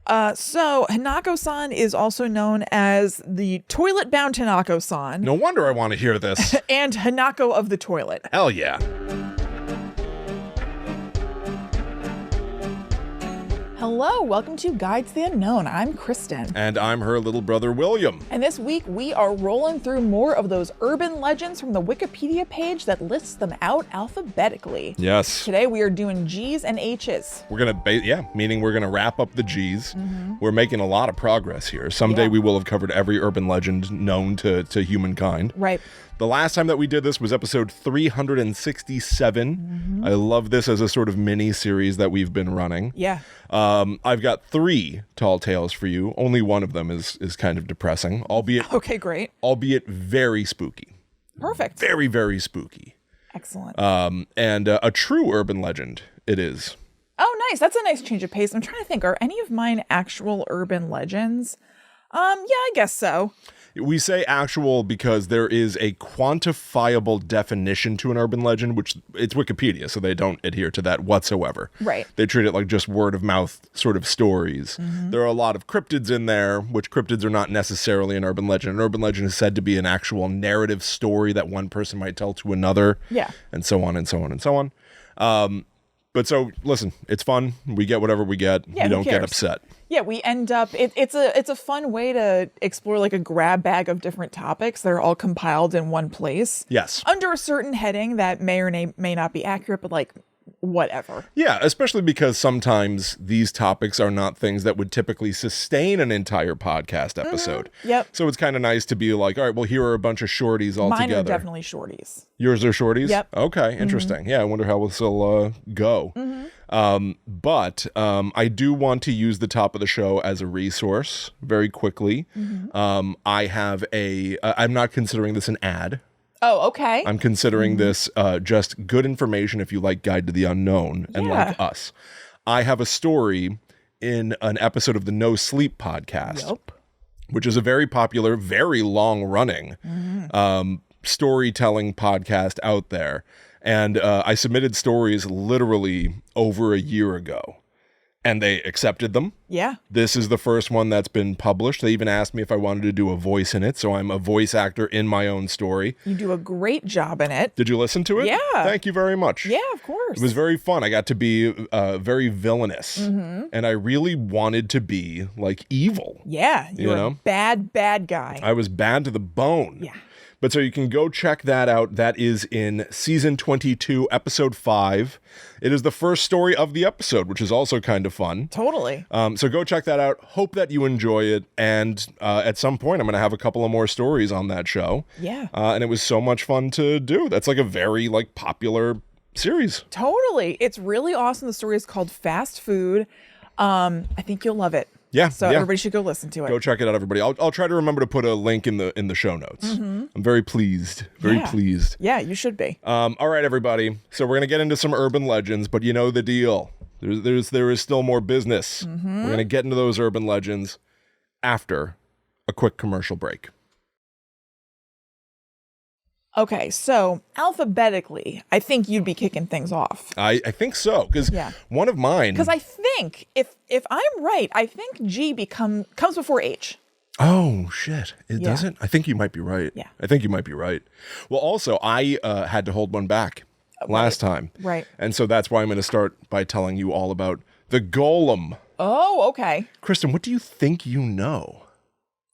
So Hanako-San is also known as the toilet-bound Hanako-San. No wonder I want to hear this. And Hanako of the toilet. Hell yeah. Hello, welcome to Guides to the Unknown. I'm Kristen. And I'm her little brother, William. And this week we are rolling through more of those urban legends from the Wikipedia page that lists them out alphabetically. Yes. Today we are doing G's and H's. We're going to, meaning we're going to wrap up the G's. Mm-hmm. We're making a lot of progress here. Someday we will have covered every urban legend known to humankind. Right. The last time that we did this was episode 367. Mm-hmm. I love this as a sort of mini series that we've been running. Yeah. I've got 3 tall tales for you. Only one of them is kind of depressing, albeit okay, great. Albeit very spooky. Perfect. Very, very spooky. Excellent. And a true urban legend it is. Oh, nice. That's a nice change of pace. I'm trying to think, are any of mine actual urban legends? Yeah, I guess so. We say actual because there is a quantifiable definition to an urban legend, which it's Wikipedia, so they don't adhere to that whatsoever. Right. They treat it like just word of mouth sort of stories. Mm-hmm. There are a lot of cryptids in there, which cryptids are not necessarily an urban legend. An urban legend is said to be an actual narrative story that one person might tell to another. Yeah. And so on and so on and so on. But so listen, it's fun. We get whatever we get. Yeah, we don't get upset. Yeah, we end up, it's a fun way to explore like a grab bag of different topics that are all compiled in one place. Yes. Under a certain heading that may or may not be accurate, but like whatever. Yeah, especially because sometimes these topics are not things that would typically sustain an entire podcast episode. Mm-hmm. Yep. So it's kind of nice to be like, all right, well, here are a bunch of shorties all Mine together. are definitely shorties. Yours are shorties? Yep. Okay, interesting. Mm-hmm. Yeah, I wonder how this will go. Mm-hmm. But I do want to use the top of the show as a resource very quickly. Mm-hmm. I have I'm not considering this an ad. Oh, okay. I'm considering this just good information if you like Guide to the Unknown and like us. I have a story in an episode of the No Sleep podcast, which is a very popular, very long-running storytelling podcast out there. And I submitted stories literally over a year ago. And they accepted them. Yeah. This is the first one that's been published. They even asked me if I wanted to do a voice in it. So I'm a voice actor in my own story. You do a great job in it. Did you listen to it? Yeah. Thank you very much. Yeah, of course. It was very fun. I got to be very villainous. Mm-hmm. And I really wanted to be like evil. Yeah. You're a bad guy. I was bad to the bone. Yeah. But so you can go check that out. That is in season 22, episode 5. It is the first story of the episode, which is also kind of fun. Totally. So go check that out. Hope that you enjoy it. And at some point, I'm going to have a couple of more stories on that show. Yeah. And it was so much fun to do. That's like a very popular series. Totally. It's really awesome. The story is called Fast Food. I think you'll love it. Yeah. So everybody should go listen to it. Go check it out, everybody. I'll try to remember to put a link in the show notes. Mm-hmm. I'm very pleased. Very pleased. Yeah, you should be. All right, everybody. So we're gonna get into some urban legends, but you know the deal. There is still more business. Mm-hmm. We're gonna get into those urban legends after a quick commercial break. Okay, so alphabetically, I think you'd be kicking things off. I think so, because one of mine... Because I think, if I'm right, I think G comes before H. Oh, shit. It doesn't? I think you might be right. Yeah. I think you might be right. Well, also, I had to hold one back last time. Right. And so that's why I'm going to start by telling you all about the Golem. Oh, okay. Kristen, what do you think you know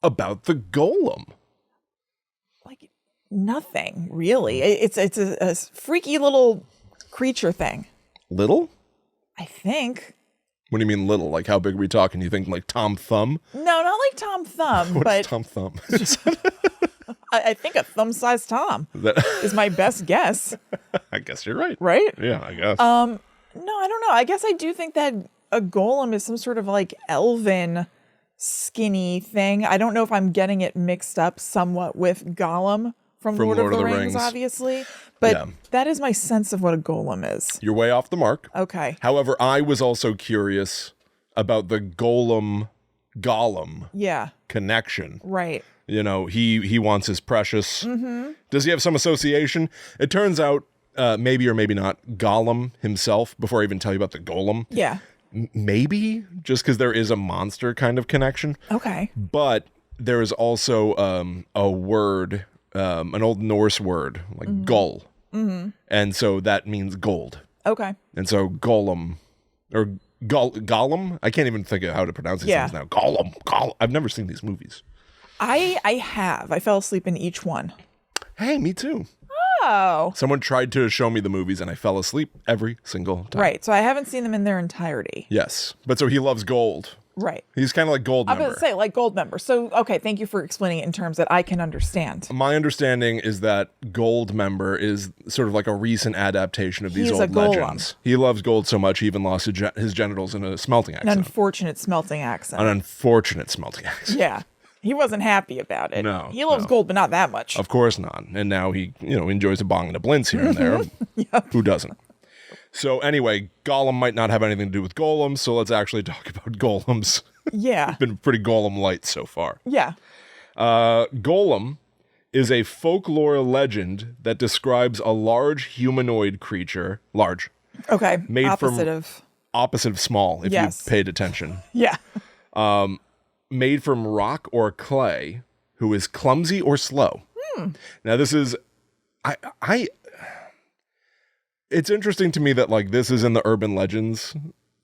about the Golem? Nothing, really. It's a freaky little creature thing. Little? I think. What do you mean little? Like how big are we talking? You think like Tom Thumb? No, not like Tom Thumb. What's Tom Thumb? I think a thumb-sized Tom is my best guess. I guess you're right. Right? Yeah, I guess. No, I don't know. I guess I do think that a golem is some sort of like elven skinny thing. I don't know if I'm getting it mixed up somewhat with Golem from Lord of the Rings, obviously. But that is my sense of what a golem is. You're way off the mark. Okay. However, I was also curious about the Golem connection. Right. You know, he wants his precious. Mm-hmm. Does he have some association? It turns out, maybe or maybe not, Golem himself, before I even tell you about the Golem, maybe just because there is a monster kind of connection. Okay. But there is also a word, an old Norse word, like gull. Mm-hmm. And so that means gold. Okay. And so golem, or Golem? I can't even think of how to pronounce these things now. Golem. I've never seen these movies. I have. I fell asleep in each one. Hey, me too. Oh. Someone tried to show me the movies and I fell asleep every single time. Right. So I haven't seen them in their entirety. Yes. But so he loves gold. Right. He's kind of like Gold I'm Member. going to say, like Gold Member. So, okay, thank you for explaining it in terms that I can understand. My understanding is that Gold Member is sort of like a recent adaptation of these He's old a golem. legends. He loves gold so much he even lost his genitals in a smelting An accident. unfortunate smelting accent. An unfortunate smelting accident. Yeah. He wasn't happy about it. No. He loves gold, but not that much. Of course not. And now he, enjoys a bong and a blintz here and there. Yep. Who doesn't? So anyway, Golem might not have anything to do with golems, so let's actually talk about golems. Yeah. Been pretty golem light so far. Yeah. Golem is a folklore legend that describes a large humanoid creature, large, Okay. Made opposite from- of. opposite of small, if Yes. you paid attention, Yeah. made from rock or clay, who is clumsy or slow. Now this is, it's interesting to me that like this is in the urban legends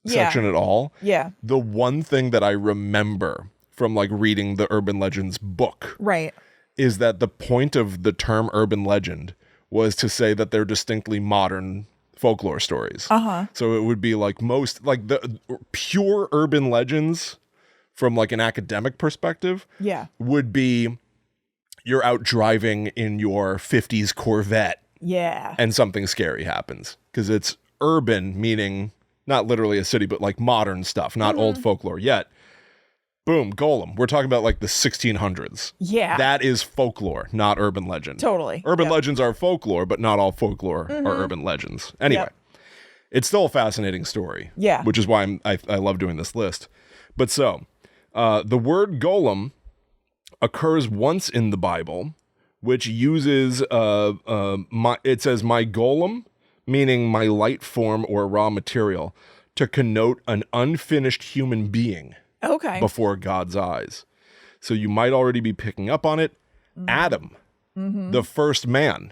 section at all. Yeah. The one thing that I remember from like reading the urban legends book Right. is that the point of the term urban legend was to say that they're distinctly modern folklore stories. Uh-huh. So it would be like most, like the pure urban legends from like an academic perspective Yeah. would be you're out driving in your 50s Corvette Yeah. and something scary happens. Because it's urban, meaning not literally a city, but like modern stuff, not old folklore yet. Boom, Golem. We're talking about like the 1600s. Yeah. That is folklore, not urban legend. Totally. Urban Yep. legends are folklore, but not all folklore are urban legends. Anyway, it's still a fascinating story. Yeah. Which is why I love doing this list. But so, the word golem occurs once in the Bible, which uses, it says, my golem, meaning my light form or raw material, to connote an unfinished human being. Okay. Before God's eyes. So you might already be picking up on it. Adam, the first man,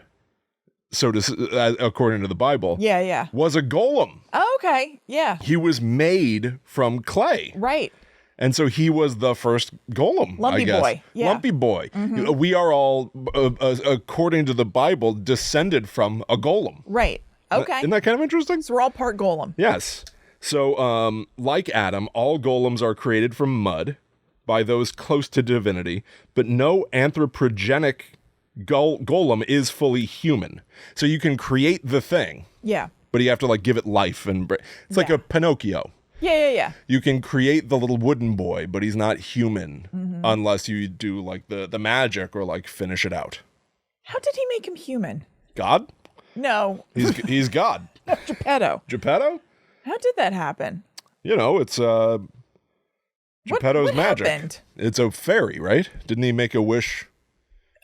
so to according to the Bible, Yeah. Yeah. was a golem. Okay. Yeah. He was made from clay. Right. And so he was the first golem, Lumpy I guess. boy. Yeah. Lumpy boy. We are all, according to the Bible, descended from a golem. Right. Okay. Isn't that kind of interesting? So we're all part golem. Yes. So, like Adam, all golems are created from mud by those close to divinity, but no anthropogenic golem is fully human. So you can create the thing, Yeah. but you have to like give it life and it's like Yeah. a Pinocchio. Yeah. You can create the little wooden boy, but he's not human unless you do like the magic or like finish it out. How did he make him human? God? No. He's God. Geppetto. Geppetto? How did that happen? It's Geppetto's what magic. happened? It's a fairy, right? Didn't he make a wish?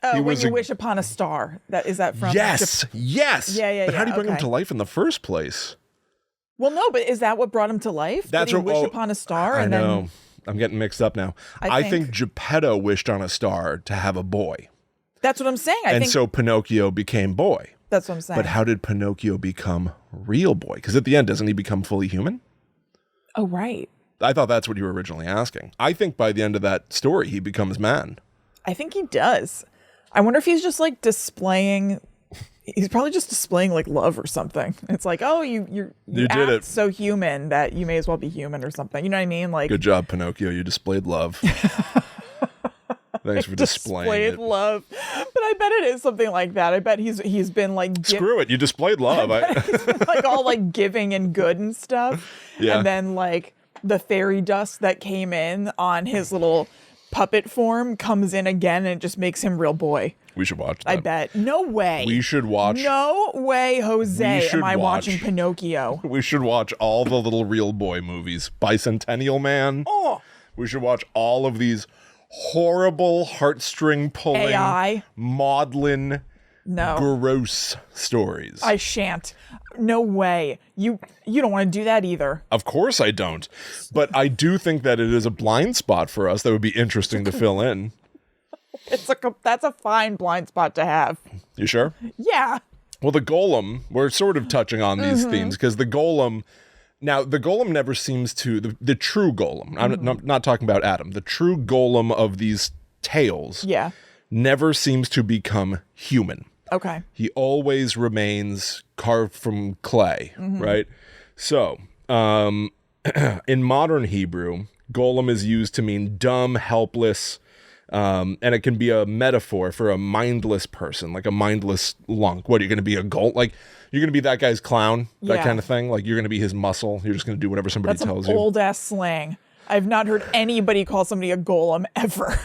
Oh, He when was you a- wish upon a star. Is that from? Yes. Yeah, But how do you bring him okay. to life in the first place? Well, no, but is that what brought him to life? That's Did he what- wish oh, upon a star? I and know. Then, I'm getting mixed up now. I I think Geppetto wished on a star to have a boy. that's what I'm saying. I And think so Pinocchio became boy. that's what I'm saying. But how did Pinocchio become real boy? Because at the end, doesn't he become fully human? Oh, right. I thought that's what you were originally asking. I think by the end of that story, he becomes man. I think he does. I wonder if he's just like displaying. He's probably just displaying like love or something. It's like, oh, you did act it. so human that you may as well be human or something. You know what I mean? Like Good job, Pinocchio. You displayed love. Thanks for displaying displayed it. love. But I bet it is something like that. I bet he's been like Screw it. You displayed love. he's been like all like giving and good and stuff. Yeah. And then like the fairy dust that came in on his little puppet form comes in again and it just makes him real boy. We should watch that. I bet. No way. We should watch. No way, Jose, We should am I watch. watching Pinocchio. We should watch all the little real boy movies. Bicentennial Man. Oh, We should watch all of these horrible heartstring pulling, AI. maudlin, No. gross stories. I shan't. No way. You don't want to do that either. Of course I don't. But I do think that it is a blind spot for us that would be interesting to fill in. That's a fine blind spot to have. You sure? Yeah. Well, the Golem, we're sort of touching on these themes because the Golem never seems to, the true Golem, I'm not talking about Adam, the true Golem of these tales never seems to become human. Okay. He always remains carved from clay, right? So, in modern Hebrew, Golem is used to mean dumb, helpless, and it can be a metaphor for a mindless person, like a mindless lunk. What, are you going to be a golem? Like, you're going to be that guy's clown, that kind of thing? Like, you're going to be his muscle. You're just going to do whatever somebody tells you. That's old-ass slang. I've not heard anity call somebody a golem ever.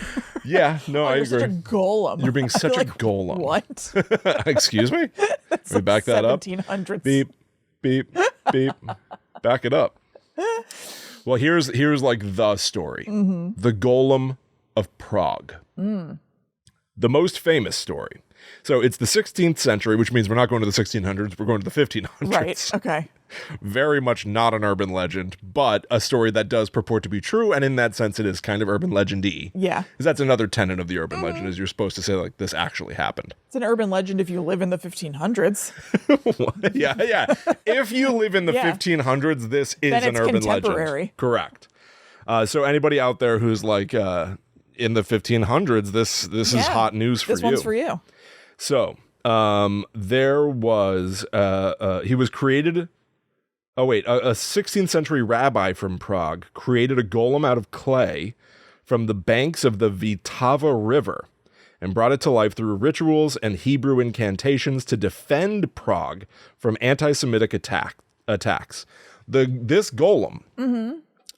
Yeah, no, I agree. Such a golem. You're being such a golem. What? Excuse me? Let me back that up. 1700s. Beep, beep, beep. Back it up. Well, here's like the story. The Golem of Prague. The most famous story. So it's the 16th century, which means we're not going to the 1600s. We're going to the 1500s. Right. Okay. Very much not an urban legend, but a story that does purport to be true. And in that sense, it is kind of urban legend-y. Yeah. Because that's another tenet of the urban legend is you're supposed to say, like, this actually happened. It's an urban legend if you live in the 1500s. Yeah. If you live in the 1500s, this is an urban legend. Correct. So anybody out there who's like in the 1500s, this is hot news for you. This one's for you. So there was he was created. Oh wait, a 16th century rabbi from Prague created a golem out of clay from the banks of the Vltava River and brought it to life through rituals and Hebrew incantations to defend Prague from anti-Semitic attacks. This golem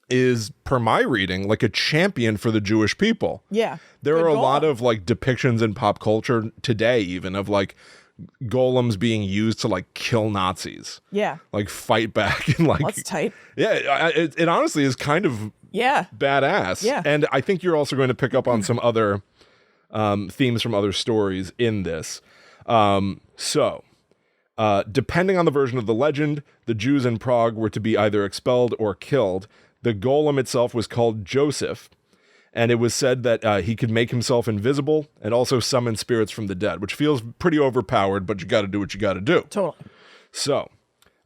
is, per my reading, like a champion for the Jewish people. Yeah. There are a lot of like depictions in pop culture today, even of like golems being used to like kill Nazis. Yeah. Like fight back and like. That's tight. Yeah. It honestly is kind of badass. Yeah. And I think you're also going to pick up on some other themes from other stories in this. Depending on the version of the legend, the Jews in Prague were to be either expelled or killed. The golem itself was called Joseph, and it was said that he could make himself invisible and also summon spirits from the dead, which feels pretty overpowered, but you got to do what you got to do. Totally. So,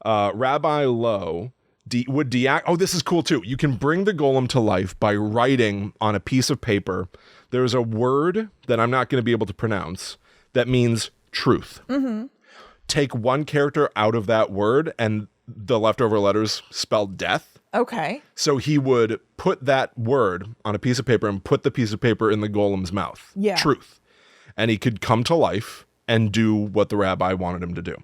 Rabbi Lowe would oh, this is cool too. You can bring the golem to life by writing on a piece of paper. There's a word that I'm not going to be able to pronounce that means truth. Take one character out of that word, and the leftover letters spell death. Okay. So he would put that word on a piece of paper and put the piece of paper in the golem's mouth. Yeah. Truth. And he could come to life and do what the rabbi wanted him to do.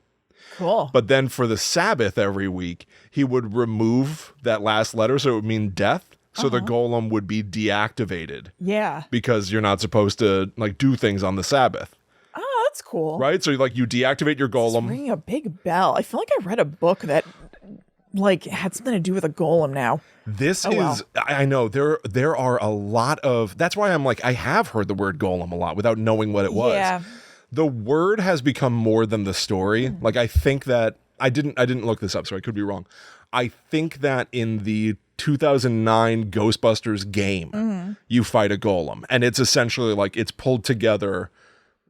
Cool. But then for the Sabbath every week, he would remove that last letter, so it would mean death. So the golem would be deactivated. Yeah. Because you're not supposed to like do things on the Sabbath. Oh, that's cool. Right? So like you deactivate your golem. It's ringing a big bell. I feel like I read a book that like had something to do with a golem now. This is, I know, there are a lot of, that's why I'm like, I have heard the word golem a lot without knowing what it was. Yeah. The word has become more than the story. Like, I think that, I didn't look this up, so I could be wrong. I think that in the 2009 Ghostbusters game, you fight a golem. And it's essentially like, it's pulled together,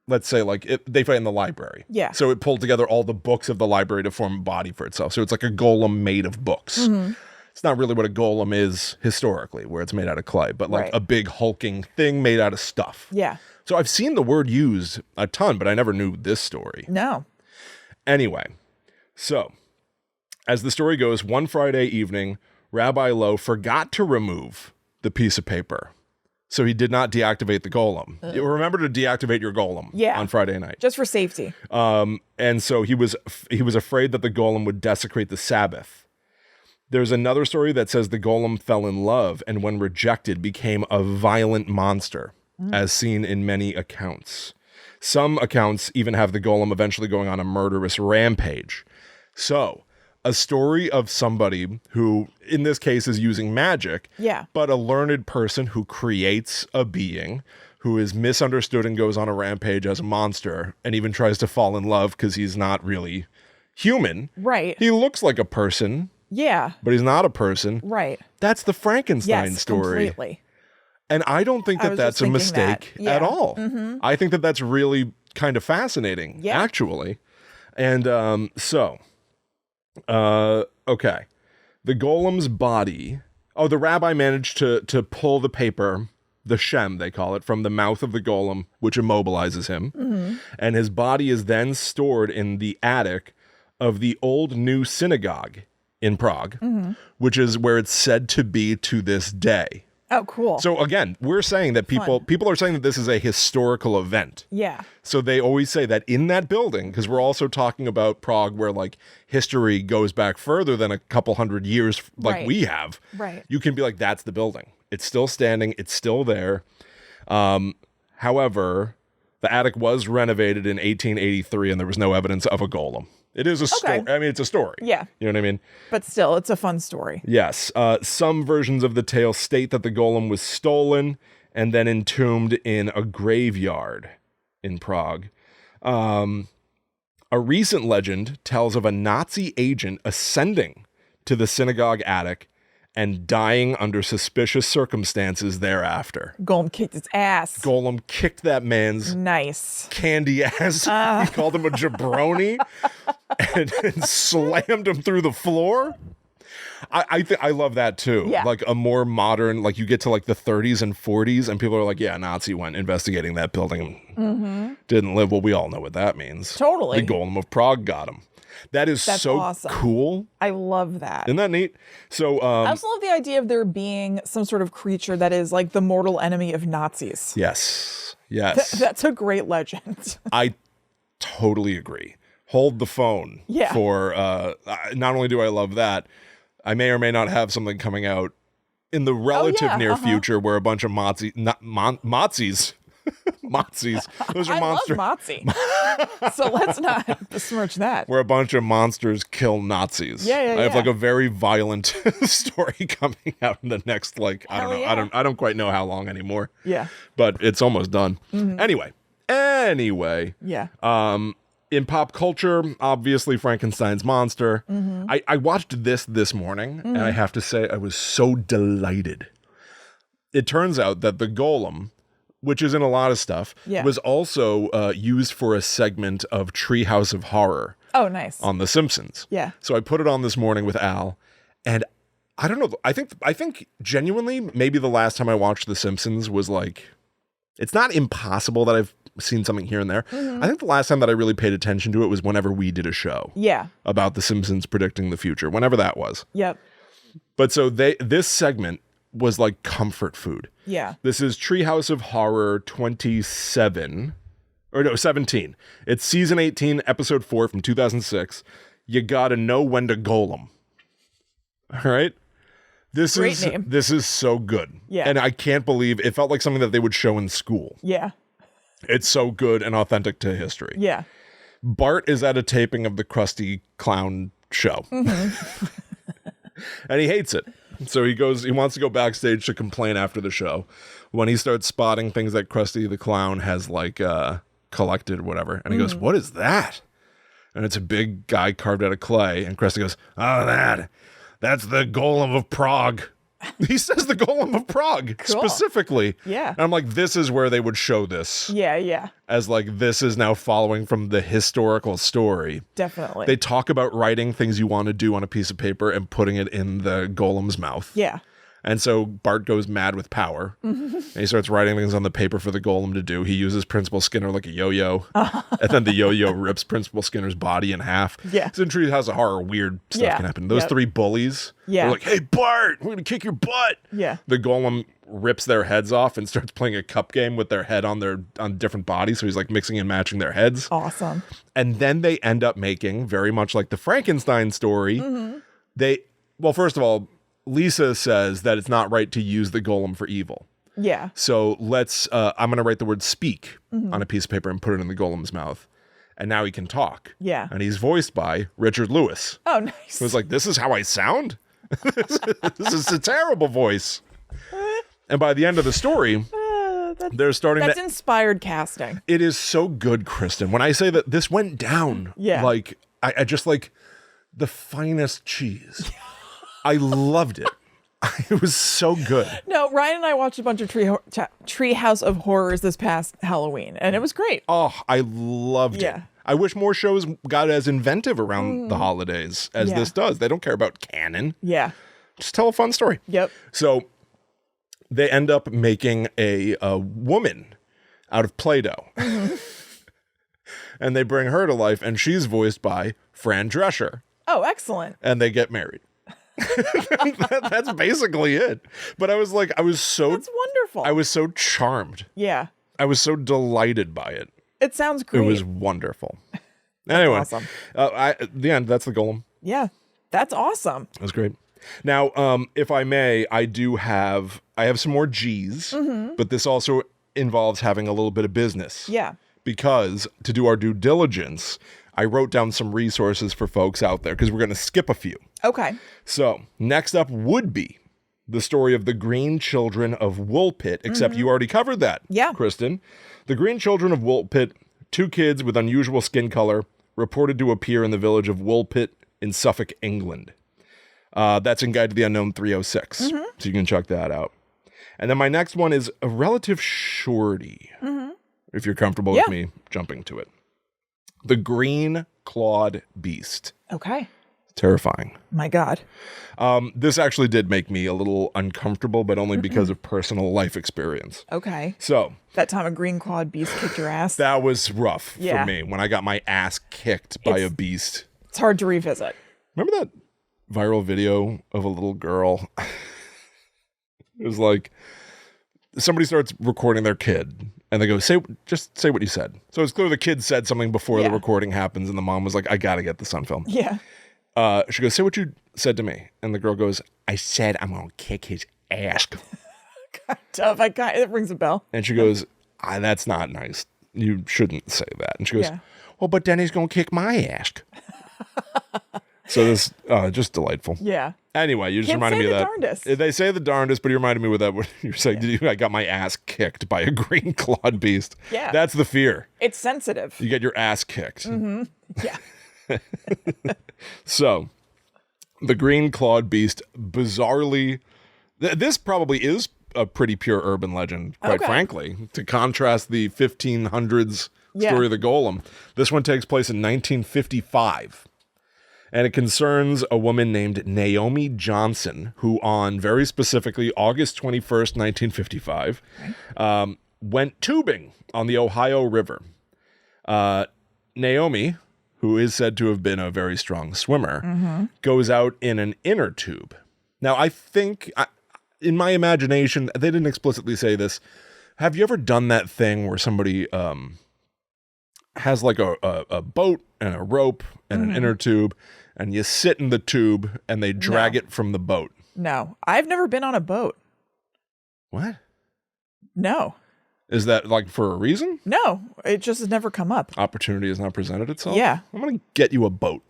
let's say like they fight in the library. Yeah. So it pulled together all the books of the library to form a body for itself. So it's like a golem made of books. It's not really what a golem is historically, where it's made out of clay, but like a big hulking thing made out of stuff. Yeah. So I've seen the word used a ton, but I never knew this story. No. Anyway, so as the story goes, one Friday evening, Rabbi Lowe forgot to remove the piece of paper. So he did not deactivate the golem. Remember to deactivate your golem on Friday night. Just for safety. And so he was afraid that the golem would desecrate the Sabbath. There's another story that says the golem fell in love and when rejected became a violent monster, as seen in many accounts. Some accounts even have the golem eventually going on a murderous rampage. So, a story of somebody who, in this case, is using magic, but a learned person who creates a being who is misunderstood and goes on a rampage as a monster and even tries to fall in love because he's not really human. Right. He looks like a person. Yeah. But he's not a person. Right. That's the Frankenstein story. Completely. And I don't think that that's a mistake at all. Mm-hmm. I think that that's really kind of fascinating, actually. And okay. The golem's body. Oh, the rabbi managed to pull the paper, the shem, they call it, from the mouth of the golem, which immobilizes him. Mm-hmm. And his body is then stored in the attic of the old new synagogue in Prague, which is where it's said to be to this day. Oh, cool. So again, we're saying that people are saying that this is a historical event. Yeah. So they always say that in that building, because we're also talking about Prague where like history goes back further than a couple hundred years like we have. Right. You can be like, that's the building. It's still standing. It's still there. However, the attic was renovated in 1883 and there was no evidence of a golem. It is a story. I mean, it's a story. Yeah. You know what I mean? But still, it's a fun story. Yes. Some versions of the tale state that the golem was stolen and then entombed in a graveyard in Prague. A recent legend tells of a Nazi agent ascending to the synagogue attic and dying under suspicious circumstances thereafter. Golem kicked its ass. Golem kicked that man's candy ass. He called him a jabroni and slammed him through the floor. I love that too. Yeah. Like a more modern, like you get to like the 30s and 40s and people are like, yeah, Nazi went investigating that building. Mm-hmm. Didn't live. Well, we all know what that means. Totally. The Golem of Prague got him. That's so awesome. Cool. I love that. Isn't that neat? So I also love the idea of there being some sort of creature that is like the mortal enemy of Nazis. Yes. Yes. That's a great legend. I totally agree. Hold the phone for not only do I love that, I may or may not have something coming out in the relative near future where a bunch of Mozzies. Those are monsters. I love Mozzie. So let's not besmirch that. Where a bunch of monsters kill Nazis. Yeah. I have like a very violent story coming out in the next I don't know. Yeah. I don't quite know how long anymore. Yeah. But it's almost done. Mm-hmm. Anyway. Yeah. In pop culture, obviously Frankenstein's monster. Mm-hmm. I watched this morning, and I have to say I was so delighted. It turns out that the Golem, which is in a lot of stuff, was also used for a segment of Treehouse of Horror. Oh, nice. On The Simpsons. Yeah. So I put it on this morning with Al, and I don't know. I think genuinely, maybe the last time I watched The Simpsons was like, it's not impossible that I've seen something here and there. Mm-hmm. I think the last time that I really paid attention to it was whenever we did a show. Yeah. About The Simpsons predicting the future, whenever that was. Yep. But so this segment was like comfort food. Yeah. This is Treehouse of Horror 17. It's season 18, episode 4 from 2006. You gotta know when to golem. All right. This is so good. Yeah. And I can't believe it felt like something that they would show in school. Yeah. It's so good and authentic to history. Yeah. Bart is at a taping of the Krusty Clown show. Mm-hmm. And he hates it. So he wants to go backstage to complain after the show when he starts spotting things that Krusty the Clown has collected or whatever. And he goes, "What is that?" And it's a big guy carved out of clay. And Krusty goes, "Oh, that's the Golem of Prague." He says the Golem of Prague specifically. Yeah. And I'm like, this is where they would show this. Yeah, yeah. As this is now following from the historical story. Definitely. They talk about writing things you want to do on a piece of paper and putting it in the Golem's mouth. Yeah. And so Bart goes mad with power. Mm-hmm. And he starts writing things on the paper for the Golem to do. He uses Principal Skinner like a yo-yo. And then the yo-yo rips Principal Skinner's body in half. Yeah. So in Treehouse of Horror, weird stuff can happen. Those three bullies are like, "Hey, Bart, we're going to kick your butt." Yeah. The Golem rips their heads off and starts playing a cup game with their head on different bodies. So he's mixing and matching their heads. Awesome. And then they end up making, very much like the Frankenstein story, first of all, Lisa says that it's not right to use the Golem for evil. Yeah. So I'm going to write the word speak on a piece of paper and put it in the Golem's mouth. And now he can talk. Yeah. And he's voiced by Richard Lewis. Oh, nice. He was like, "This is how I sound? This is a terrible voice." And by the end of the story, They're starting That's inspired casting. It is so good, Kristen. When I say that this went down, like I just like the finest cheese. I loved it. It was so good. No, Ryan and I watched a bunch of Treehouse of Horrors this past Halloween, and it was great. Oh, I loved it. I wish more shows got as inventive around the holidays as this does. They don't care about canon. Yeah. Just tell a fun story. Yep. So they end up making a woman out of Play-Doh. And they bring her to life, and she's voiced by Fran Drescher. Oh, excellent. And they get married. That's basically it. But I was like, That's wonderful. I was so charmed. Yeah. I was so delighted by it. It sounds great. It was wonderful. Anyway, awesome. At the end, that's the Golem. Yeah. That's awesome. That's great. Now, if I may, I have some more G's, but this also involves having a little bit of business. Yeah. Because to do our due diligence, I wrote down some resources for folks out there because we're going to skip a few. Okay. So next up would be the story of the Green Children of Woolpit, except you already covered that, Kristen. The Green Children of Woolpit, 2 kids with unusual skin color, reported to appear in the village of Woolpit in Suffolk, England. That's in Guide to the Unknown 306, so you can check that out. And then my next one is a relative shorty, if you're comfortable with me jumping to it. The Green Clawed Beast. Okay. Terrifying. My God. This actually did make me a little uncomfortable, but only because of personal life experience. Okay. So. That time a green clawed beast kicked your ass? That was rough for me when I got my ass kicked by a beast. It's hard to revisit. Remember that viral video of a little girl? It was like somebody starts recording their kid and they go, just say what you said. So it's clear the kid said something before the recording happens and the mom was like, I got to get this on film. Yeah. She goes, say what you said to me. And the girl goes, I said I'm going to kick his ass. Tough. It rings a bell. And she goes, that's not nice. You shouldn't say that. And she goes, well, but then he's going to kick my ass. So this, just delightful. Yeah. Anyway, you just reminded me of that. Darndest. They say the darndest, but you reminded me with that when you're saying, I got my ass kicked by a green clawed beast. Yeah. That's the fear. It's sensitive. You get your ass kicked. Yeah. So, the green clawed beast, bizarrely, this probably is a pretty pure urban legend, quite frankly, to contrast the 1500s story of the Golem. This one takes place in 1955. And it concerns a woman named Naomi Johnson, who on very specifically August 21st, 1955, went tubing on the Ohio River. Naomi, who is said to have been a very strong swimmer, goes out in an inner tube. Now, I think, in my imagination, they didn't explicitly say this. Have you ever done that thing where somebody has like a boat and a rope and an inner tube, and you sit in the tube and they drag it from the boat? No. I've never been on a boat. What? No. Is that like for a reason? No. It just has never come up. Opportunity has not presented itself? Yeah. I'm going to get you a boat.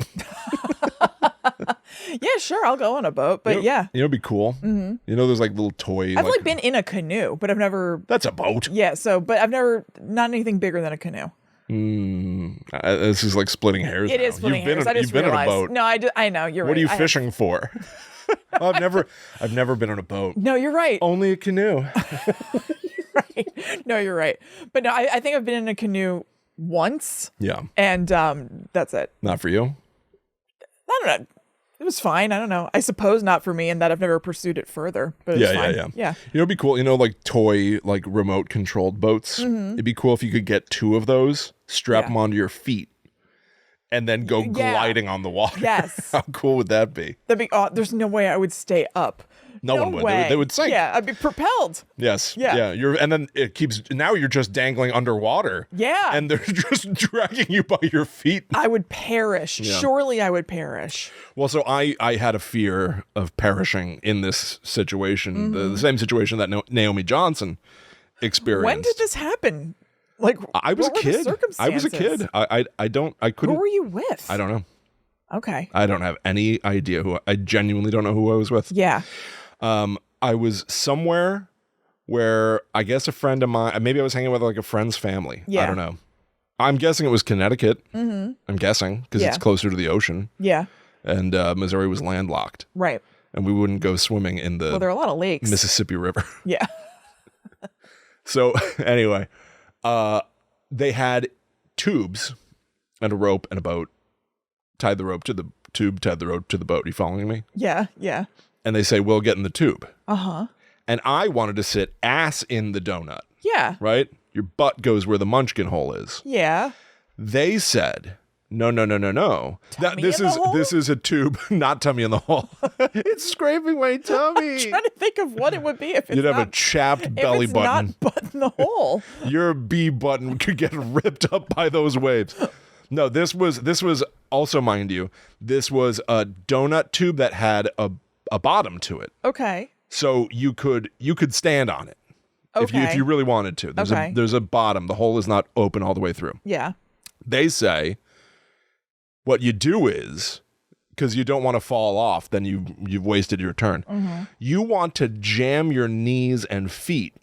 Yeah, sure. I'll go on a boat, but You know it'd be cool? You know those like little toy... I've like been in a canoe, but I've never... That's a boat. Yeah, but I've never... Not anything bigger than a canoe. This is like splitting hairs. It is splitting hairs. You've been on a boat. No, I know. You're right. What are you fishing for? Oh, I've never been on a boat. No, you're right. Only a canoe. You're right. No, you're right. But no, I think I've been in a canoe once. Yeah. And that's it. Not for you? I don't know. It was fine. I don't know. I suppose not for me, and that I've never pursued it further. But it's fine. Yeah. You know, it'd be cool. You know, like toy, like remote controlled boats. It'd be cool if you could get 2 of those, strap them onto your feet, and then go gliding on the water. Yes. How cool would that be? That'd be. Oh, there's no way I would stay up. No one would. They would sink. Yeah, I'd be propelled. Yes. Yeah. And then it keeps. Now you're just dangling underwater. Yeah. And they're just dragging you by your feet. I would perish. Yeah. Surely I would perish. Well, so I had a fear of perishing in this situation, the same situation that Naomi Johnson experienced. When did this happen? Like, I was a kid. I was a kid. I couldn't. Who were you with? I don't know. Okay. I don't have any idea I genuinely don't know who I was with. Yeah. I was somewhere where I guess a friend of mine, maybe I was hanging with like a friend's family. Yeah. I don't know. I'm guessing it was Connecticut. I'm guessing because it's closer to the ocean. Yeah. And Missouri was landlocked. Right. And we wouldn't go swimming in the there are a lot of lakes. Mississippi River. Yeah. So anyway, they had tubes and a rope and a boat. Tied the rope to the tube, tied the rope to the boat. Are you following me? Yeah. Yeah. And they say, we'll get in the tube. Uh-huh. And I wanted to sit ass in the donut. Yeah. Right? Your butt goes where the munchkin hole is. Yeah. They said, no. Tummy This in the hole? is a tube, not tummy in the hole. It's scraping my tummy. I'm trying to think of what it would be if it's You'd have not, a chapped belly if it's button. not butt in the hole. Your B button could get ripped up by those waves. No, this was also, mind you, this was a donut tube that had a bottom to it. Okay. So you could stand on it. Okay. If you really wanted to. There's a bottom. The hole is not open all the way through. Yeah. They say what you do is, because you don't want to fall off, then you've wasted your turn. Mm-hmm. You want to jam your knees and feet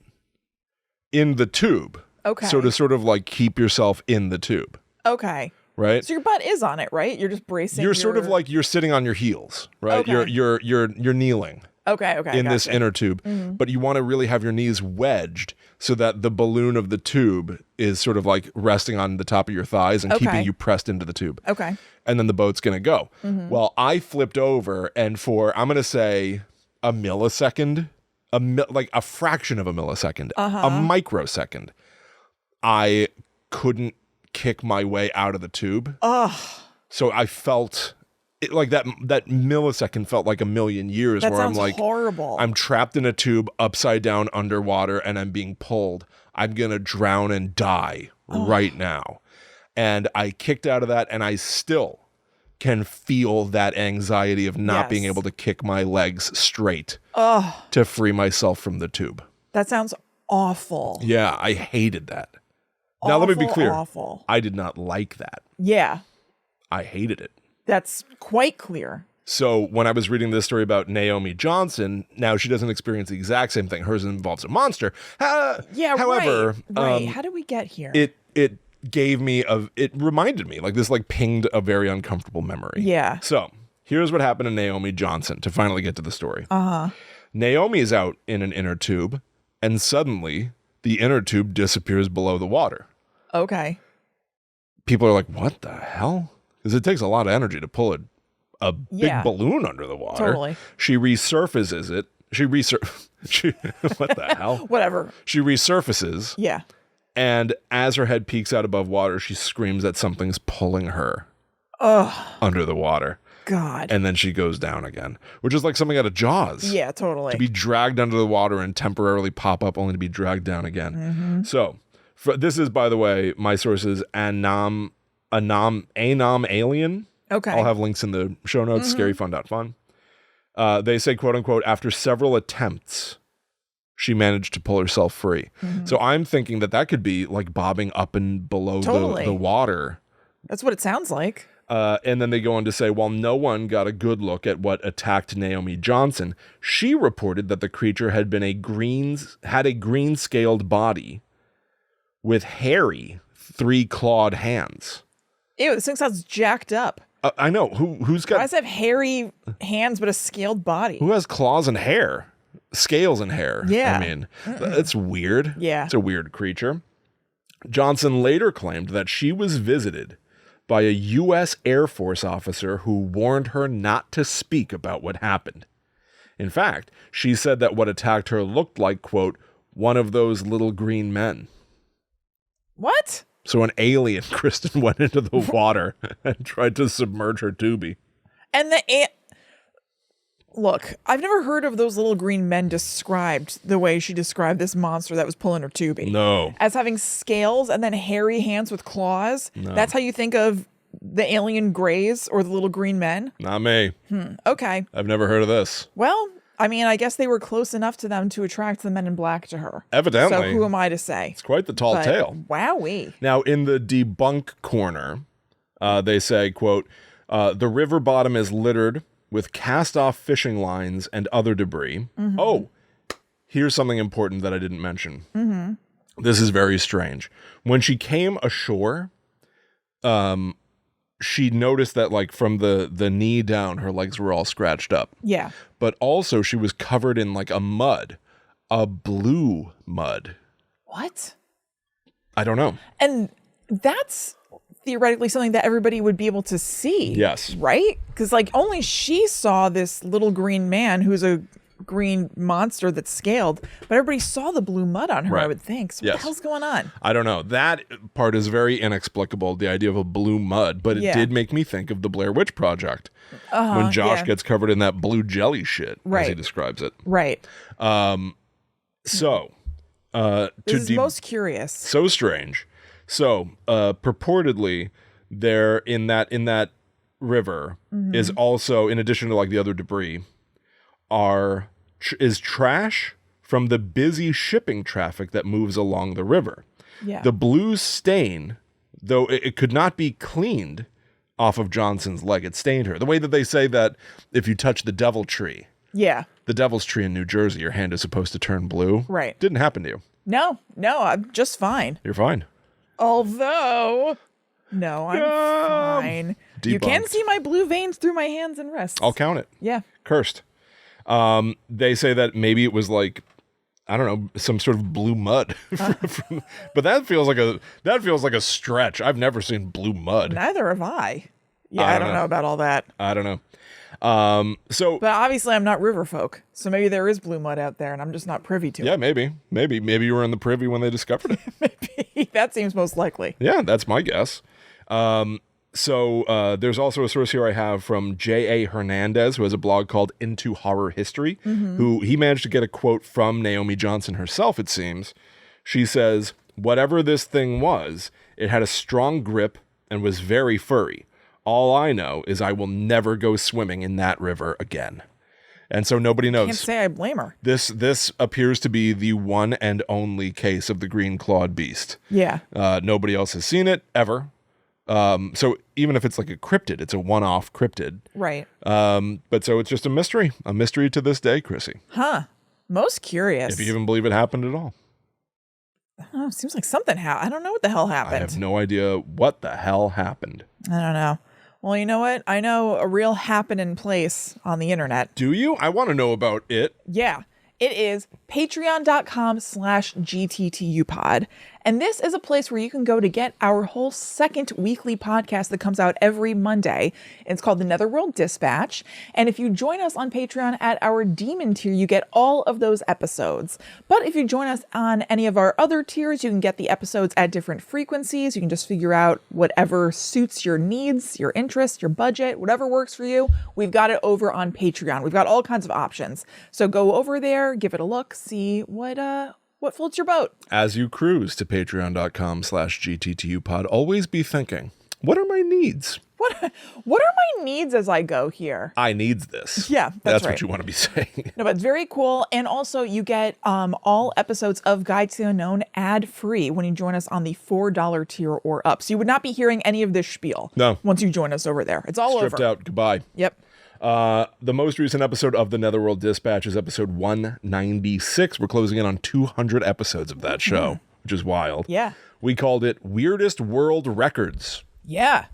in the tube. Okay. So to sort of like keep yourself in the tube. Okay. Right? So your butt is on it, right? You're just bracing. You're sort of like you're sitting on your heels, right? Okay. You're kneeling. Okay. In this inner tube, but you want to really have your knees wedged so that the balloon of the tube is sort of like resting on the top of your thighs and keeping you pressed into the tube. Okay. And then the boat's going to go. Well, I flipped over, and for, I'm going to say a millisecond, like a fraction of a millisecond, a microsecond, I couldn't kick my way out of the tube. So I felt it, like that millisecond felt like a million years. That where sounds I'm like, horrible. I'm trapped in a tube upside down underwater and I'm being pulled. I'm going to drown and die right now. And I kicked out of that, and I still can feel that anxiety of not being able to kick my legs straight to free myself from the tube. That sounds awful. Yeah, I hated that. Now, let me be clear. Awful. I did not like that. Yeah. I hated it. That's quite clear. So when I was reading this story about Naomi Johnson, now she doesn't experience the exact same thing. Hers involves a monster. However, right. How did we get here? It gave me it reminded me, like this like pinged a very uncomfortable memory. Yeah. So here's what happened to Naomi Johnson to finally get to the story. Naomi is out in an inner tube, and suddenly the inner tube disappears below the water. Okay. People are like, what the hell? Because it takes a lot of energy to pull a big balloon under the water. Totally. She resurfaces it. She what the hell? Whatever. She resurfaces. Yeah. And as her head peeks out above water, she screams that something's pulling her under the water. God. And then she goes down again, which is like something out of Jaws. Yeah, totally. To be dragged under the water and temporarily pop up only to be dragged down again. So this is, by the way, my source is Anom Alien. Okay. I'll have links in the show notes, scaryfun.fun. They say, quote unquote, after several attempts, she managed to pull herself free. So I'm thinking that could be like bobbing up and below the water. That's what it sounds like. And then they go on to say, while no one got a good look at what attacked Naomi Johnson, she reported that the creature had a green scaled body with hairy 3-clawed hands. Ew, this thing sounds jacked up. I know. Who's got... Why does it have hairy hands but a scaled body? Who has claws and hair? Scales and hair. Yeah. I mean, it's weird. Yeah. It's a weird creature. Johnson later claimed that she was visited by a U.S. Air Force officer who warned her not to speak about what happened. In fact, she said that what attacked her looked like, quote, one of those little green men. What? So an alien, Kristen, went into the water and tried to submerge her doobie. And look, I've never heard of those little green men described the way she described this monster that was pulling her doobie. No. As having scales and then hairy hands with claws. No. That's how you think of the alien greys or the little green men? Not me. Okay. I've never heard of this. Well, I mean, I guess they were close enough to them to attract the men in black to her. Evidently. So who am I to say? It's quite the tall tale. Wowee. Now, in the debunk corner, they say, quote, the river bottom is littered with cast-off fishing lines and other debris. Oh, Here's something important that I didn't mention. This is very strange. When she came ashore, she noticed that like from the knee down, her legs were all scratched up. Yeah. But also she was covered in like a blue mud. What? I don't know. And that's theoretically something that everybody would be able to see. Yes. Right? Because like only she saw this little green man who's a green monster that's scaled, but everybody saw the blue mud on her, Right. I would think. So what the hell's going on? I don't know. That part is very inexplicable, the idea of a blue mud, but it did make me think of the Blair Witch Project when Josh gets covered in that blue jelly shit, as he describes it. Right. So, this is most curious. So strange. So, purportedly, there in that river is also, in addition to like the other debris, is trash from the busy shipping traffic that moves along the river. Yeah. The blue stain, though it could not be cleaned off of Johnson's leg, it stained her. The way that they say that if you touch the devil tree, the devil's tree in New Jersey, your hand is supposed to turn blue. Right. Didn't happen to you. No, I'm just fine. You're fine. Although, no, I'm fine. Debunked. You can see my blue veins through my hands and wrists. I'll count it. Yeah. Cursed. They say that maybe it was like, I don't know, some sort of blue mud. But that feels like a stretch. I've never seen blue mud. Neither have I. Yeah, I don't know about all that. I don't know. But obviously I'm not river folk, so maybe there is blue mud out there and I'm just not privy to it. Yeah, maybe you were in the privy when they discovered it. Maybe that seems most likely. Yeah, that's my guess. So there's also a source here I have from J.A. Hernandez, who has a blog called Into Horror History, who he managed to get a quote from Naomi Johnson herself, it seems. She says, "Whatever this thing was, it had a strong grip and was very furry. All I know is I will never go swimming in that river again." And so nobody knows. Can't say I blame her. This appears to be the one and only case of the green-clawed beast. Yeah. Nobody else has seen it, ever. So even if it's like a cryptid, it's a one-off cryptid. Right. But so it's just a mystery to this day, Chrissy. Huh. Most curious. If you even believe it happened at all. I don't know. Seems like something happened. I don't know what the hell happened. I have no idea what the hell happened. I don't know. Well, you know what? I know a real happening place on the internet. Do you? I want to know about it. Yeah. It is patreon.com/GTTUpod. And this is a place where you can go to get our whole second weekly podcast that comes out every Monday. It's called The Netherworld Dispatch. And if you join us on Patreon at our Demon tier, you get all of those episodes. But if you join us on any of our other tiers, you can get the episodes at different frequencies. You can just figure out whatever suits your needs, your interests, your budget, whatever works for you. We've got it over on Patreon. We've got all kinds of options. So go over there, give it a look, see what floats your boat. As you cruise to patreon.com/GTTUpod, always be thinking, what are my needs? What are my needs as I go here? I needs this. Yeah, that's right. What you want to be saying. No, but it's very cool. And also you get all episodes of Guide to the Unknown ad-free when you join us on the $4 tier or up. So you would not be hearing any of this spiel once you join us over there. It's all Stripped out. Goodbye. Yep. The most recent episode of the Netherworld Dispatch is episode 196. We're closing in on 200 episodes of that show, which is wild. Yeah. We called it Weirdest World Records. Yeah.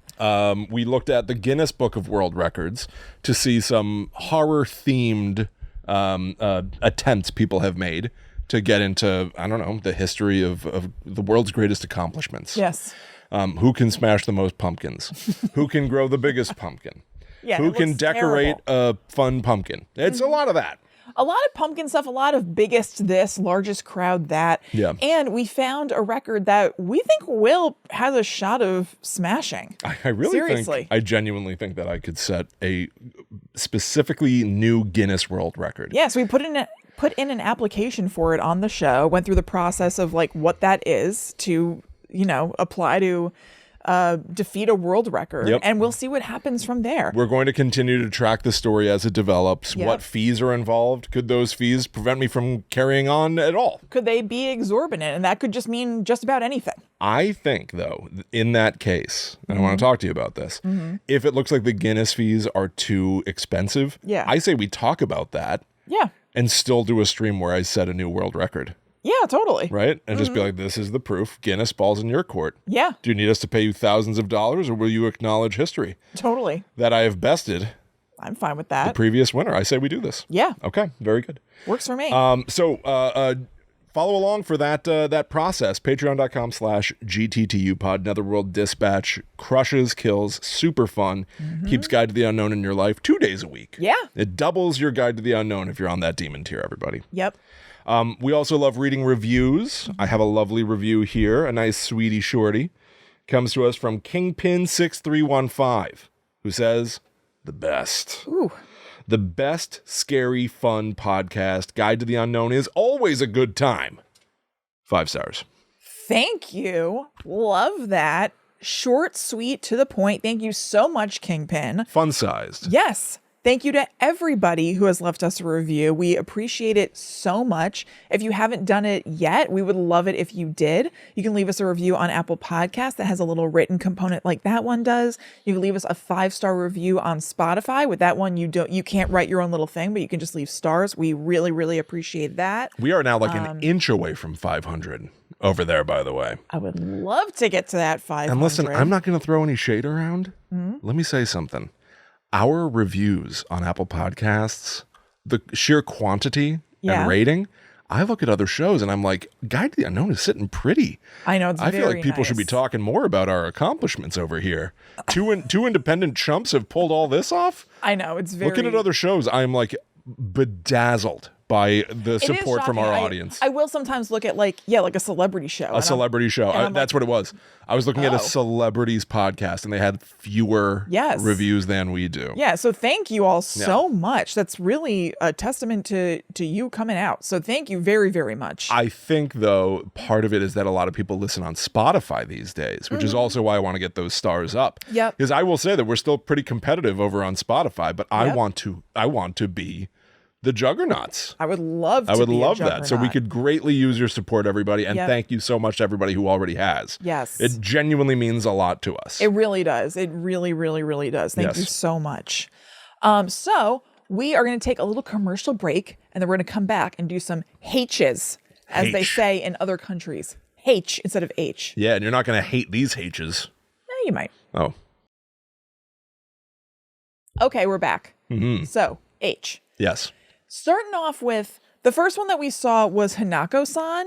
We looked at the Guinness Book of World Records to see some horror-themed attempts people have made to get into, I don't know, the history of the world's greatest accomplishments. Yes. Who can smash the most pumpkins? Who can grow the biggest pumpkin? Yeah, who can decorate a fun pumpkin? It's a lot of that. A lot of pumpkin stuff, a lot of biggest this, largest crowd that. Yeah. And we found a record that we think Will has a shot of smashing. I really I genuinely think that I could set a specifically new Guinness World Record. Yeah, so we put in an application for it on the show, went through the process of like what that is to, apply to defeat a world record, and we'll see what happens from there. We're going to continue to track the story as it develops. What fees are involved? Could those fees prevent me from carrying on at all? Could they be exorbitant? And that could just mean just about anything. I think, though, in that case, and I want to talk to you about this, if it looks like the Guinness fees are too expensive, I say we talk about that. Yeah. and still do a stream where I set a new world record. Yeah, totally. Right? And just be like, this is the proof. Guinness, balls in your court. Yeah. Do you need us to pay you thousands of dollars, or will you acknowledge history? Totally. That I have bested I'm fine with that. the previous winner. I say we do this. Yeah. Okay, very good. Works for me. Follow along for that process. Patreon.com/GTTUpod. Netherworld Dispatch crushes, kills, super fun. Keeps Guide to the Unknown in your life 2 days a week. Yeah. It doubles your Guide to the Unknown if you're on that demon tier, everybody. Yep. We also love reading reviews. I have a lovely review here. A nice sweetie shorty. Comes to us from Kingpin6315, who says, the best. Ooh. The best, scary, fun podcast. Guide to the Unknown is always a good time. 5 stars. Thank you. Love that. Short, sweet, to the point. Thank you so much, Kingpin. Fun-sized. Yes. Thank you to everybody who has left us a review. We appreciate it so much. If you haven't done it yet, we would love it if you did. You can leave us a review on Apple Podcasts that has a little written component like that one does. You can leave us a 5-star review on Spotify. With that one, you can't write your own little thing, but you can just leave stars. We really, really appreciate that. We are now like an inch away from 500 over there, by the way. I would love to get to that 500. And listen, I'm not going to throw any shade around. Let me say something. Our reviews on Apple Podcasts, the sheer quantity and rating, I look at other shows and I'm like, Guide to the Unknown is sitting pretty. I know, it's I feel very like people should be nice. talking more about our accomplishments over here. Two independent chumps have pulled all this off. I know, it's very... Looking at other shows, I'm like bedazzled by the support from our audience. I will sometimes look at like a celebrity show. A celebrity show. That's what it was. I was looking at a celebrities podcast and they had fewer reviews than we do. Yeah. So thank you all so much. That's really a testament to you coming out. So thank you very, very much. I think, though, part of it is that a lot of people listen on Spotify these days, which is also why I want to get those stars up. Yep. Because I will say that we're still pretty competitive over on Spotify, but I want to be the juggernauts. I would love to I would be love a that. So we could greatly use your support, everybody. And Yep. thank you so much to everybody who already has. Yes. It genuinely means a lot to us. It really does. It really, really, really does. Thank you so much. So we are going to take a little commercial break and then we're going to come back and do some H's, as they say in other countries. H instead of H. Yeah, and you're not going to hate these H's. You might. Oh. Okay, we're back. So, H. Yes. Starting off with, the first one that we saw was Hanako-San.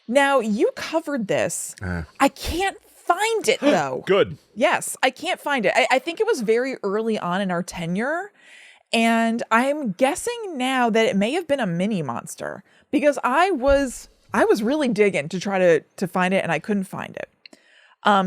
Now, you covered this. I can't find it, though. Good. Yes, I can't find it. I think it was very early on in our tenure. And I'm guessing now that it may have been a mini monster. Because I was really digging to try to find it, and I couldn't find it.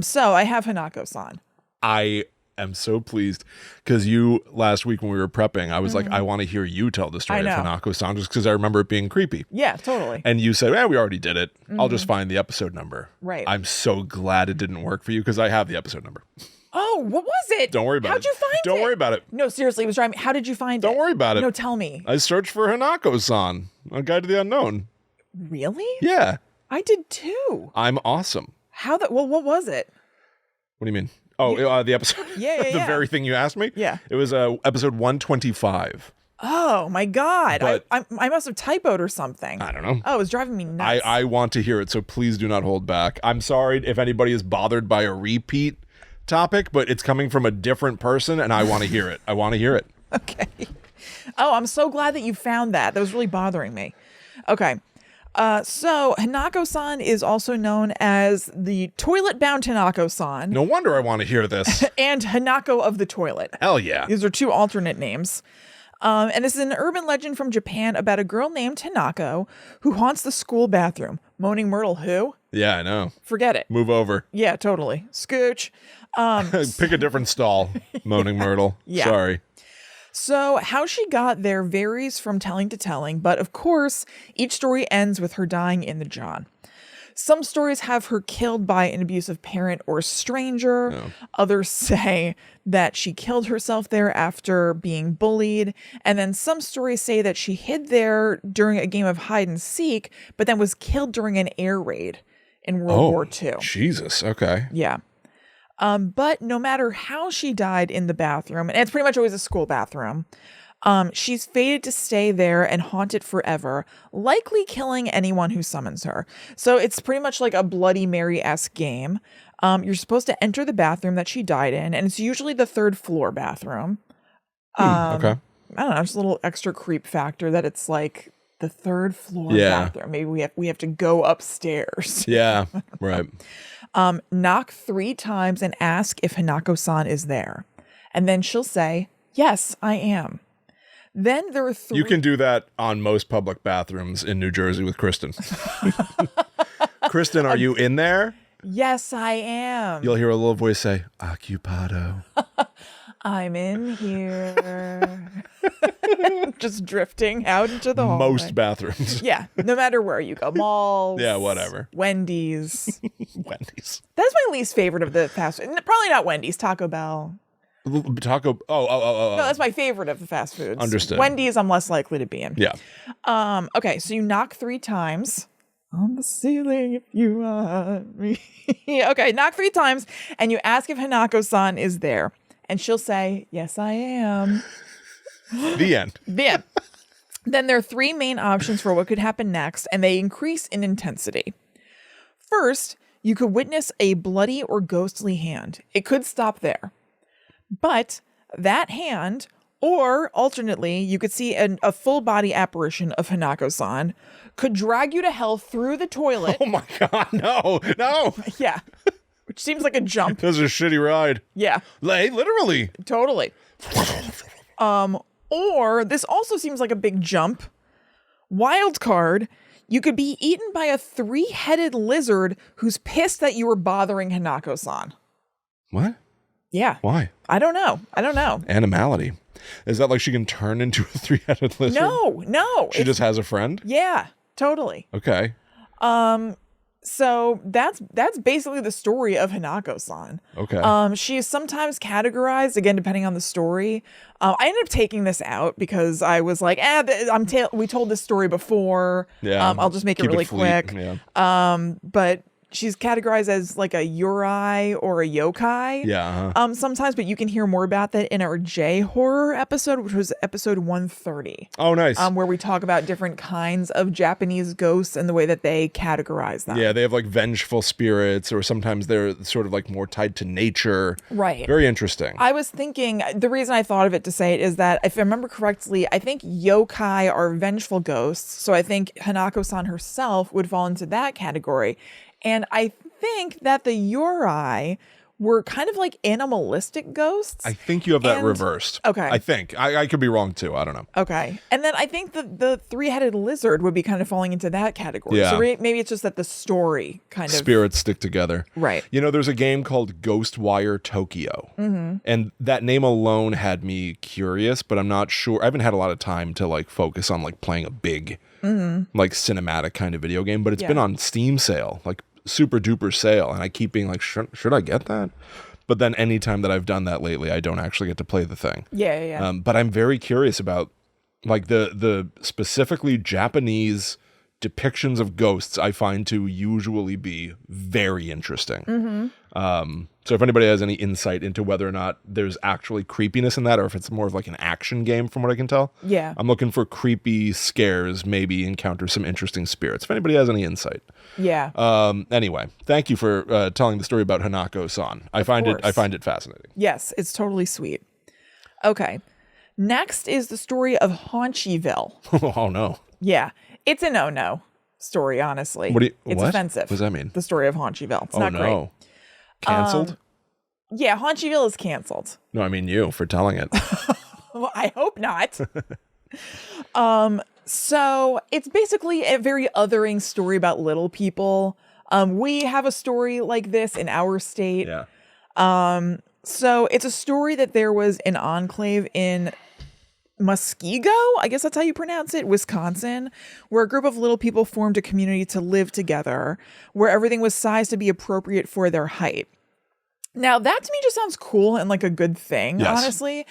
So, I have Hanako-San. I am so pleased because you last week when we were prepping, I was like, I want to hear you tell the story of Hanako-San just because I remember it being creepy. Yeah, totally. And you said, we already did it. I'll just find the episode number. Right. I'm so glad it didn't work for you because I have the episode number. Oh, what was it? Don't worry about it. How'd you find it? Don't worry about it. No, seriously, it was driving me. How did you find it? Don't worry about it. No, tell me. I searched for Hanako-San on Guide to the Unknown. Really? Yeah. I did too. I'm awesome. Well, what was it? What do you mean? Oh, the episode? Yeah. The very thing you asked me? Yeah. It was episode 125. Oh, my God. But- I must have typoed or something. I don't know. Oh, it was driving me nuts. I want to hear it, so please do not hold back. I'm sorry if anybody is bothered by a repeat topic, but it's coming from a different person, and I want to hear it. I want to hear it. Okay. Oh, I'm so glad that you found that. That was really bothering me. Okay. So Hanako-San is also known as the toilet-bound Hanako-San No wonder I want to hear this. and Hanako of the toilet. Hell yeah. These are two alternate names. And this is an urban legend from Japan about a girl named Hanako who haunts the school bathroom. Moaning Myrtle who? Yeah, I know. Forget it. Move over. Yeah, totally. Scooch. Pick a different stall, Moaning Myrtle. Yeah. Sorry. So how she got there varies from telling to telling, but of course, each story ends with her dying in the John. Some stories have her killed by an abusive parent or stranger. No. Others say that she killed herself there after being bullied. And then some stories say that she hid there during a game of hide and seek, but then was killed during an air raid in World War II. Jesus. Okay. Yeah. But no matter how she died in the bathroom, and it's pretty much always a school bathroom, She's fated to stay there and haunt it forever, likely killing anyone who summons her. So it's pretty much like a Bloody Mary-esque game. You're supposed to enter the bathroom that she died in, and it's usually the 3rd floor bathroom. Okay. I don't know, just a little extra creep factor that it's like the 3rd floor bathroom. Maybe we have to go upstairs. Yeah, right. Knock 3 times and ask if Hanako-San is there. And then she'll say, "Yes, I am." Then there are 3... You can do that on most public bathrooms in New Jersey with Kristen. Kristen, are you in there? Yes, I am. You'll hear a little voice say, "Occupado." I'm in here. Just drifting out into the hallway. Most bathrooms. Yeah, no matter where you go. Malls. Yeah, whatever. Wendy's. Wendy's. That's my least favorite of the fast food. Probably not Wendy's, Taco Bell. Oh. No, that's my favorite of the fast foods. Understood. Wendy's, I'm less likely to be in. Yeah. Okay, so you knock 3 times. On the ceiling if you want me. Okay, knock 3 times, and you ask if Hanako-San is there. And she'll say, "Yes, I am." The end. The end. Then there are 3 main options for what could happen next, and they increase in intensity. First, you could witness a bloody or ghostly hand. It could stop there. But that hand, or alternately, you could see a full body apparition of Hanako-San, could drag you to hell through the toilet. Oh my God, no. Yeah. Which seems like a jump. This is a shitty ride. Yeah. Literally. Totally. Or this also seems like a big jump. Wild card, you could be eaten by a 3-headed lizard who's pissed that you were bothering Hanako-San. What? Yeah. Why? I don't know. Animality. Is that like she can turn into a 3-headed lizard? No. She just has a friend? Yeah, totally. Okay. So that's basically the story of Hanako-San. Okay. She is sometimes categorized, again, depending on the story. I ended up taking this out because I was like, we told this story before. Yeah. I'll just make it really quick. Yeah. But she's categorized as like a Yurei or a yokai. Yeah. Sometimes, but you can hear more about that in our J horror episode, which was episode 130. Oh, nice. Where we talk about different kinds of Japanese ghosts and the way that they categorize them. Yeah, they have like vengeful spirits, or sometimes they're sort of like more tied to nature. Right. Very interesting. I was thinking, the reason I thought of it to say it is that if I remember correctly, I think yokai are vengeful ghosts. So I think Hanako-San herself would fall into that category. And I think that the Yurei were kind of like animalistic ghosts. I think you have that reversed. Okay. I think. I could be wrong too. I don't know. Okay. And then I think the 3-headed lizard would be kind of falling into that category. Yeah. So maybe it's just that the story kind of... Spirits stick together. Right. You know, there's a game called Ghostwire Tokyo. Mm-hmm. And that name alone had me curious, but I'm not sure. I haven't had a lot of time to like focus on like playing a big like cinematic kind of video game, but it's been on Steam sale, like super duper sale, and I keep being like, should I get that? But then anytime that I've done that lately, I don't actually get to play the thing. Yeah. But I'm very curious about like the specifically Japanese depictions of ghosts. I find to usually be very interesting. So if anybody has any insight into whether or not there's actually creepiness in that, or if it's more of like an action game from what I can tell. Yeah. I'm looking for creepy scares, maybe encounter some interesting spirits. If anybody has any insight. Yeah. Anyway, thank you for telling the story about Hanako-San. I find it fascinating. Yes, it's totally sweet. Okay. Next is the story of Haunchyville. Oh no. Yeah. It's a no story, honestly. It's offensive. What does that mean? The story of Haunchyville. It's not great. Canceled? Yeah, Haunchyville is canceled. No, I mean you for telling it. Well, I hope not. So it's basically a very othering story about little people. We have a story like this in our state. Yeah. So it's a story that there was an enclave in Muskego, I guess that's how you pronounce it, Wisconsin, where a group of little people formed a community to live together, where everything was sized to be appropriate for their height. Now, that to me just sounds cool and like a good thing, honestly.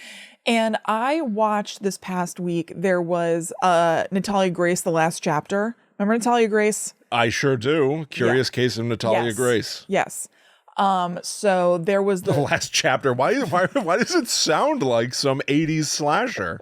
And I watched this past week, there was Natalia Grace, The Last Chapter. Remember Natalia Grace? I sure do. Curious Case of Natalia Grace. Yes. So there was the last chapter. Why does it sound like some 80s slasher?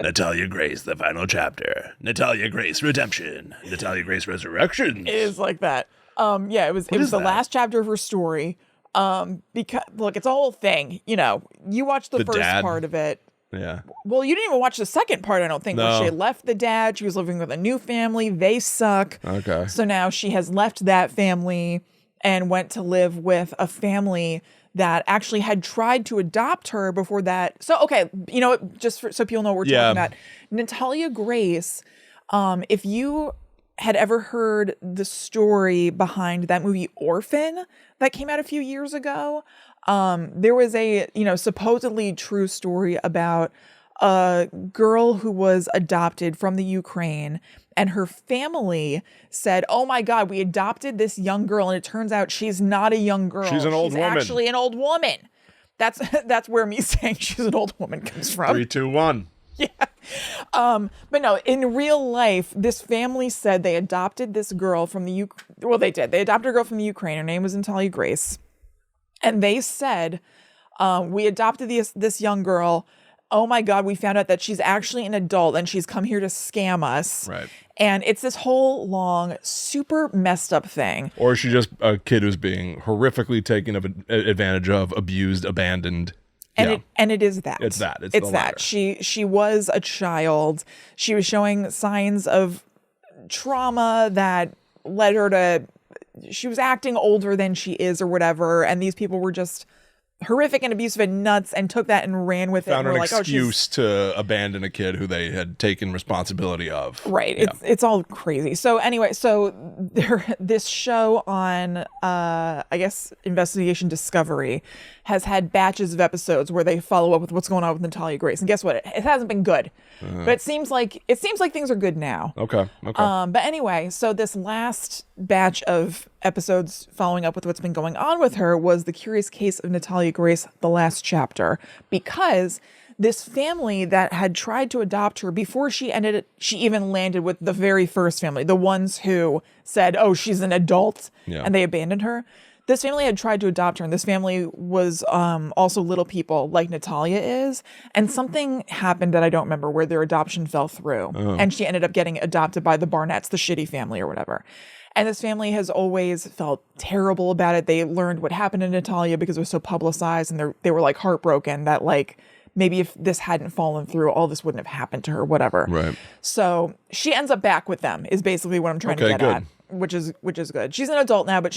Natalia Grace, the final chapter. Natalia Grace, redemption. Natalia Grace, resurrection. It is like that. It was the last chapter of her story. Because look, it's a whole thing. You know, you watched the first part of it. Yeah. Well, you didn't even watch the second part, I don't think. No. Where she left the dad. She was living with a new family. They suck. Okay. So now she has left that family and went to live with a family that actually had tried to adopt her before that. So, okay, you know, so people know what we're talking about. Natalia Grace, if you had ever heard the story behind that movie Orphan that came out a few years ago, there was a, supposedly true story about a girl who was adopted from the Ukraine, and her family said, "Oh my God, we adopted this young girl, and it turns out she's not a young girl. She's an old woman. She's actually an old woman." That's where me saying she's an old woman comes from. 3, 2, 1. Yeah. But no, in real life, this family said they adopted this girl from the Well, they did. They adopted a girl from the Ukraine. Her name was Natalia Grace. And they said, we adopted this young girl. Oh my God, we found out that she's actually an adult and she's come here to scam us. Right. And it's this whole long, super messed up thing. Or is she just a kid who's being horrifically taken advantage of, abused, abandoned? And it is that. It's that. It's that. latter. She was a child. She was showing signs of trauma that led her to, she was acting older than she is or whatever. And these people were just horrific and abusive and nuts and took that and ran with it. Found and an like, excuse to abandon a kid who they had taken responsibility of. Right. Yeah. It's all crazy. So anyway, this show on, I guess, Investigation Discovery has had batches of episodes where they follow up with what's going on with Natalia Grace. And guess what? It hasn't been good. But it seems like things are good now. Okay. But anyway, so this last batch of episodes following up with what's been going on with her was The Curious Case of Natalia Grace, the last chapter, because this family that had tried to adopt her before she even landed with the very first family, the ones who said, "Oh, she's an adult," and they abandoned her. This family had tried to adopt her, and this family was also little people like Natalia is. And something happened that I don't remember where their adoption fell through. And she ended up getting adopted by the Barnetts, the shitty family or whatever. And this family has always felt terrible about it. They learned what happened to Natalia because it was so publicized, and they were like heartbroken that like maybe if this hadn't fallen through, all this wouldn't have happened to her, whatever. Right. So she ends up back with them is basically what I'm trying to get at, which is good. She's an adult now, but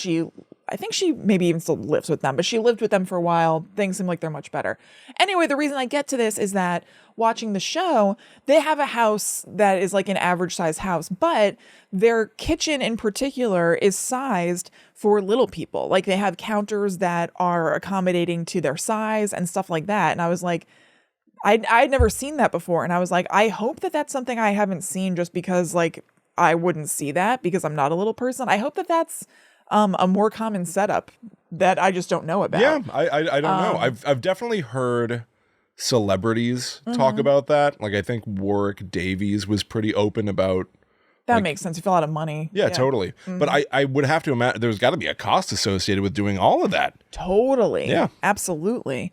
I think she maybe even still lives with them, but she lived with them for a while. Things seem like they're much better. Anyway, the reason I get to this is that watching the show, they have a house that is like an average size house, but their kitchen in particular is sized for little people. Like they have counters that are accommodating to their size and stuff like that. And I was like, I'd never seen that before. And I was like, I hope that that's something I haven't seen just because like I wouldn't see that because I'm not a little person. I hope that that's a more common setup that I just don't know about. Yeah, I don't know. I've definitely heard celebrities talk about that. Like I think Warwick Davies was pretty open about. That makes sense. You feel a lot of money. Yeah, totally. But I would have to imagine there's got to be a cost associated with doing all of that. Totally. Yeah. Absolutely.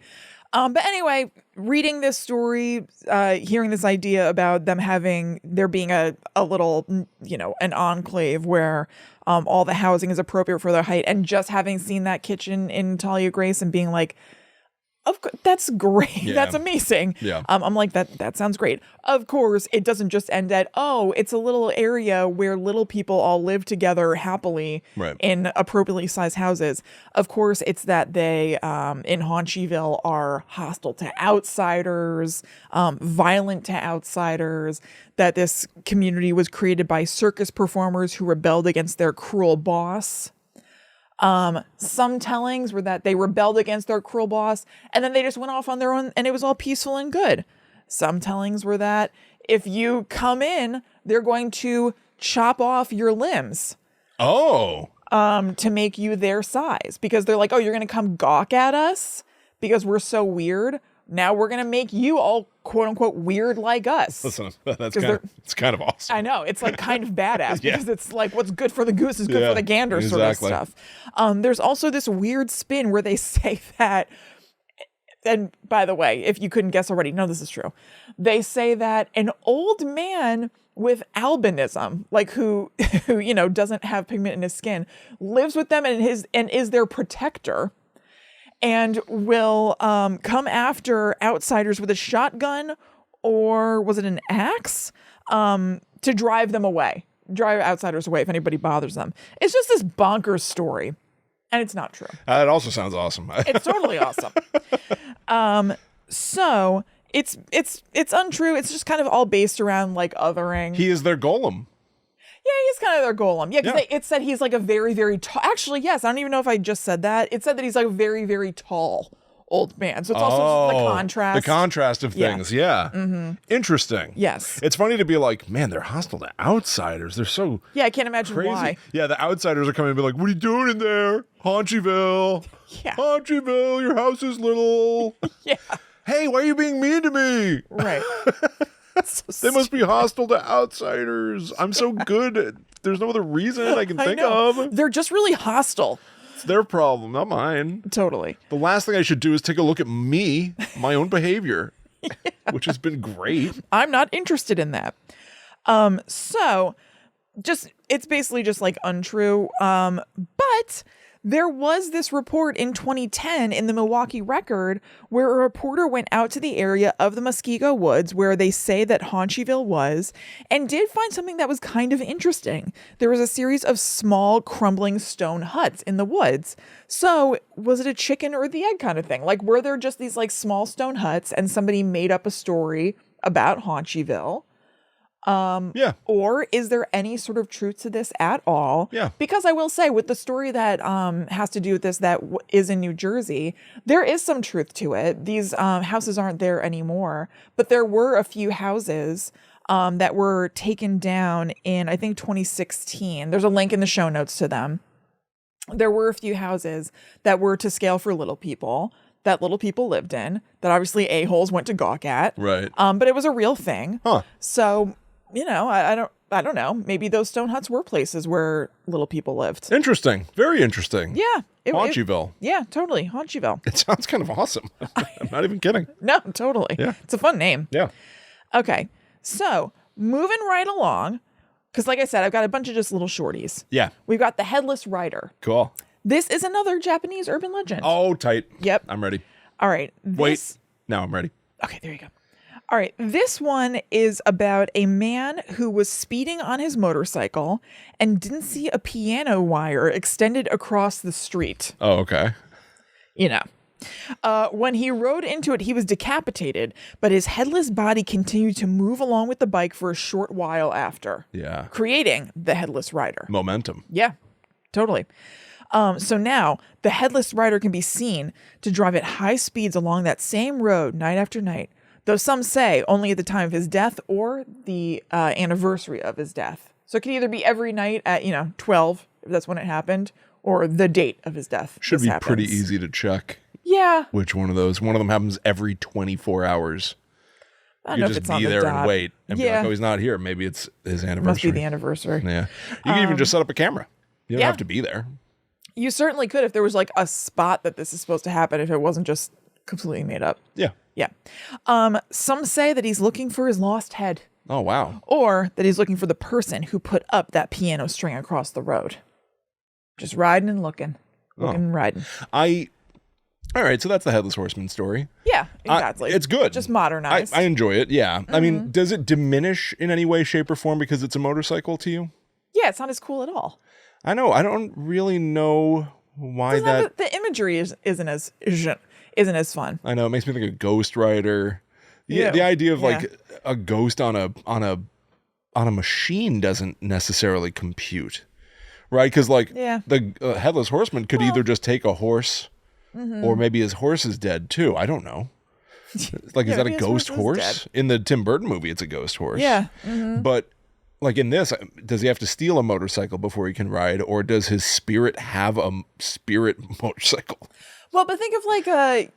But anyway, reading this story, hearing this idea about there being a little, an enclave where all the housing is appropriate for their height, and just having seen that kitchen in Natalia Grace and being like, that's great. Yeah. That's amazing. Yeah. I'm like, that sounds great. Of course, it doesn't just end at, it's a little area where little people all live together happily in appropriately sized houses. Of course, it's that they, in Haunchyville, are hostile to outsiders, violent to outsiders, that this community was created by circus performers who rebelled against their cruel boss. Some tellings were that they rebelled against their cruel boss and then they just went off on their own and it was all peaceful and good. Some tellings were that if you come in, they're going to chop off your limbs. Oh. To make you their size because they're like, you're going to come gawk at us because we're so weird. Now we're going to make you all quote unquote weird like us. Listen, it's kind of awesome. I know. It's like kind of badass because it's like what's good for the goose is good for the gander sort of stuff. There's also this weird spin where they say that, and by the way, if you couldn't guess already, no, this is true. They say that an old man with albinism, like who doesn't have pigment in his skin, lives with them and is their protector, and will come after outsiders with a shotgun, or was it an axe, to drive outsiders away if anybody bothers them. It's just this bonkers story, and it's not true. It also sounds awesome. It's totally awesome. So it's untrue. It's just kind of all based around like othering. He is their golem. Yeah, he's kind of their golem. Yeah, because it said he's like a very, very tall. Actually, yes, I don't even know if I just said that. It said that he's like a very, very tall old man. So it's also just the contrast. The contrast of things. Yeah. Mm-hmm. Interesting. Yes. It's funny to be like, man, they're hostile to outsiders. They're so I can't imagine crazy. Why. Yeah, the outsiders are coming and be like, what are you doing in there? Haunchyville. Yeah. Haunchyville, your house is little. Yeah. Hey, why are you being mean to me? Right. They must be hostile to outsiders. I'm so good. There's no other reason I can think of. They're just really hostile. It's their problem, not mine. Totally. The last thing I should do is take a look at me, my own behavior, which has been great. I'm not interested in that. So it's basically just like untrue. But there was this report in 2010 in the Milwaukee Record where a reporter went out to the area of the Muskego Woods where they say that Haunchyville was, and did find something that was kind of interesting. There was a series of small crumbling stone huts in the woods. So was it a chicken or the egg kind of thing? Like, were there just these like small stone huts and somebody made up a story about Haunchyville? Or is there any sort of truth to this at all? Yeah. Because I will say, with the story that has to do with this that is in New Jersey, there is some truth to it. These houses aren't there anymore, but there were a few houses that were taken down in, I think, 2016. There's a link in the show notes to them. There were a few houses that were to scale for little people, that little people lived in, that obviously a-holes went to gawk at. Right. But it was a real thing. Huh. So, I don't know. Maybe those stone huts were places where little people lived. Interesting. Very interesting. Yeah. Haunchyville. Yeah, totally. Haunchyville. It sounds kind of awesome. I'm not even kidding. No, totally. Yeah. It's a fun name. Yeah. Okay. So, moving right along, because like I said, I've got a bunch of just little shorties. Yeah. We've got the Headless Rider. Cool. This is another Japanese urban legend. Oh, tight. Yep. I'm ready. All right. Wait. Now I'm ready. Okay, there you go. All right. This one is about a man who was speeding on his motorcycle and didn't see a piano wire extended across the street. Oh, okay. When he rode into it, he was decapitated, but his headless body continued to move along with the bike for a short while after. Yeah. Creating the Headless Rider. Momentum. Yeah, totally. So now the Headless Rider can be seen to drive at high speeds along that same road night after night, though some say only at the time of his death or the anniversary of his death. So it could either be every night at, 12, if that's when it happened, or the date of his death. Should be pretty easy to check. Yeah. Which one of those? One of them happens every 24 hours. I don't know if it's on the there dot. and wait and be like, oh, he's not here. Maybe it's his anniversary. Must be the anniversary. Yeah. You can even just set up a camera. You don't have to be there. You certainly could if there was like a spot that this is supposed to happen, if it wasn't just completely made up. Yeah. Yeah. Some say that he's looking for his lost head. Oh, wow. Or that he's looking for the person who put up that piano string across the road. Just riding and looking and riding. All right, so that's the Headless Horseman story. Yeah, exactly. It's good. Just modernized. I enjoy it, yeah. Mm-hmm. I mean, does it diminish in any way, shape, or form because it's a motorcycle to you? Yeah, it's not as cool at all. I know. I don't really know why the imagery isn't as fun. I know. It makes me think of Ghost Rider. Yeah, the idea of like a ghost on a machine doesn't necessarily compute, right? Because the Headless Horseman could either just take a horse, or maybe his horse is dead too. I don't know. Like, is that a ghost horse? In the Tim Burton movie, it's a ghost horse. Yeah, but like in this, does he have to steal a motorcycle before he can ride, or does his spirit have a spirit motorcycle? Well, but think of like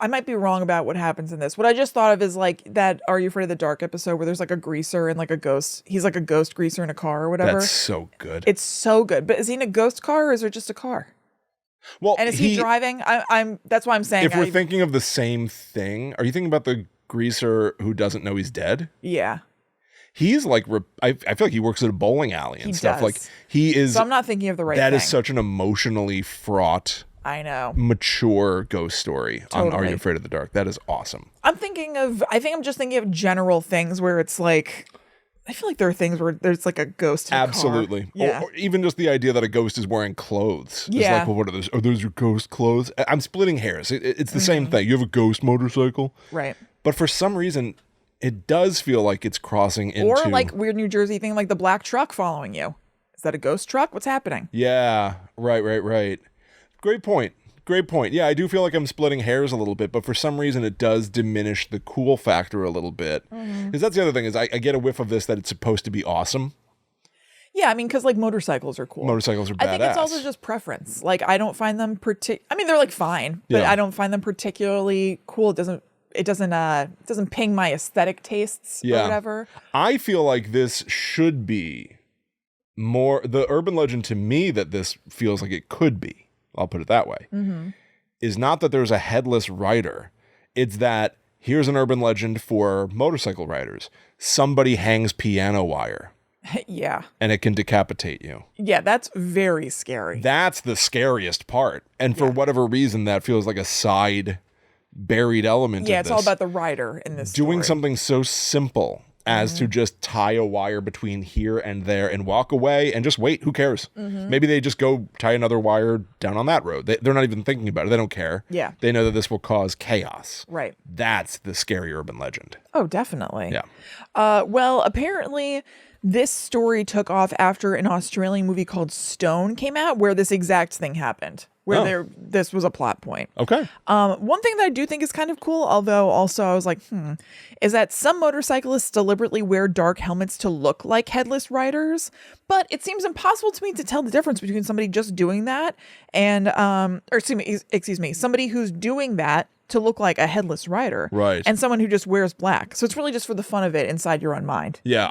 I might be wrong about what happens in this. What I just thought of is like that Are You Afraid of the Dark episode where there's like a greaser and like a ghost. He's like a ghost greaser in a car or whatever. That's so good. It's so good. But is he in a ghost car or is it just a car? Well, and is he driving? That's why I'm saying. If we're thinking of the same thing, are you thinking about the greaser who doesn't know he's dead? Yeah. He's like, I feel like he works at a bowling alley and stuff. Does. Like he is. So I'm not thinking of the right thing. That is such an emotionally fraught. I know. Mature ghost story on Are You Afraid of the Dark? That is awesome. I think I'm just thinking of general things where it's like, I feel like there are things where there's like a ghost in Absolutely. a car. Yeah. Or even just the idea that a ghost is wearing clothes. Yeah. It's like, well, what are those? Are those your ghost clothes? I'm splitting hairs. It's the same thing. You have a ghost motorcycle. Right. But for some reason, it does feel like it's crossing into... Or like weird New Jersey thing, like the black truck following you. Is that a ghost truck? What's happening? Yeah. Right. Great point. Yeah, I do feel like I'm splitting hairs a little bit, but for some reason it does diminish the cool factor a little bit. Because that's the other thing is I get a whiff of this that it's supposed to be awesome. Yeah, I mean, because like motorcycles are cool. Motorcycles are badass. I think it's also just preference. Like I don't find them I mean, they're like fine, but I don't find them particularly cool. It doesn't ping my aesthetic tastes or whatever. I feel like this should be more the urban legend to me that this feels like it could be. I'll put it that way, is not that there's a headless rider. It's that here's an urban legend for motorcycle riders. Somebody hangs piano wire. Yeah. And it can decapitate you. Yeah, that's very scary. That's the scariest part. And for whatever reason, that feels like a side buried element of this. Yeah, it's all about the rider in this Doing story. something so simple as to just tie a wire between here and there and walk away and just wait. Who cares? Maybe they just go tie another wire down on that road. They're not even thinking about it. They don't care. Yeah. They know that this will cause chaos. Right. That's the scary urban legend. Oh, definitely. Yeah. Well, apparently this story took off after an Australian movie called Stone came out where this exact thing happened. Where this was a plot point. Okay. One thing that I do think is kind of cool, although also I was like, is that some motorcyclists deliberately wear dark helmets to look like headless riders, but it seems impossible to me to tell the difference between somebody just doing that and, excuse me, somebody who's doing that to look like a headless rider, right? And someone who just wears black. So it's really just for the fun of it inside your own mind. Yeah,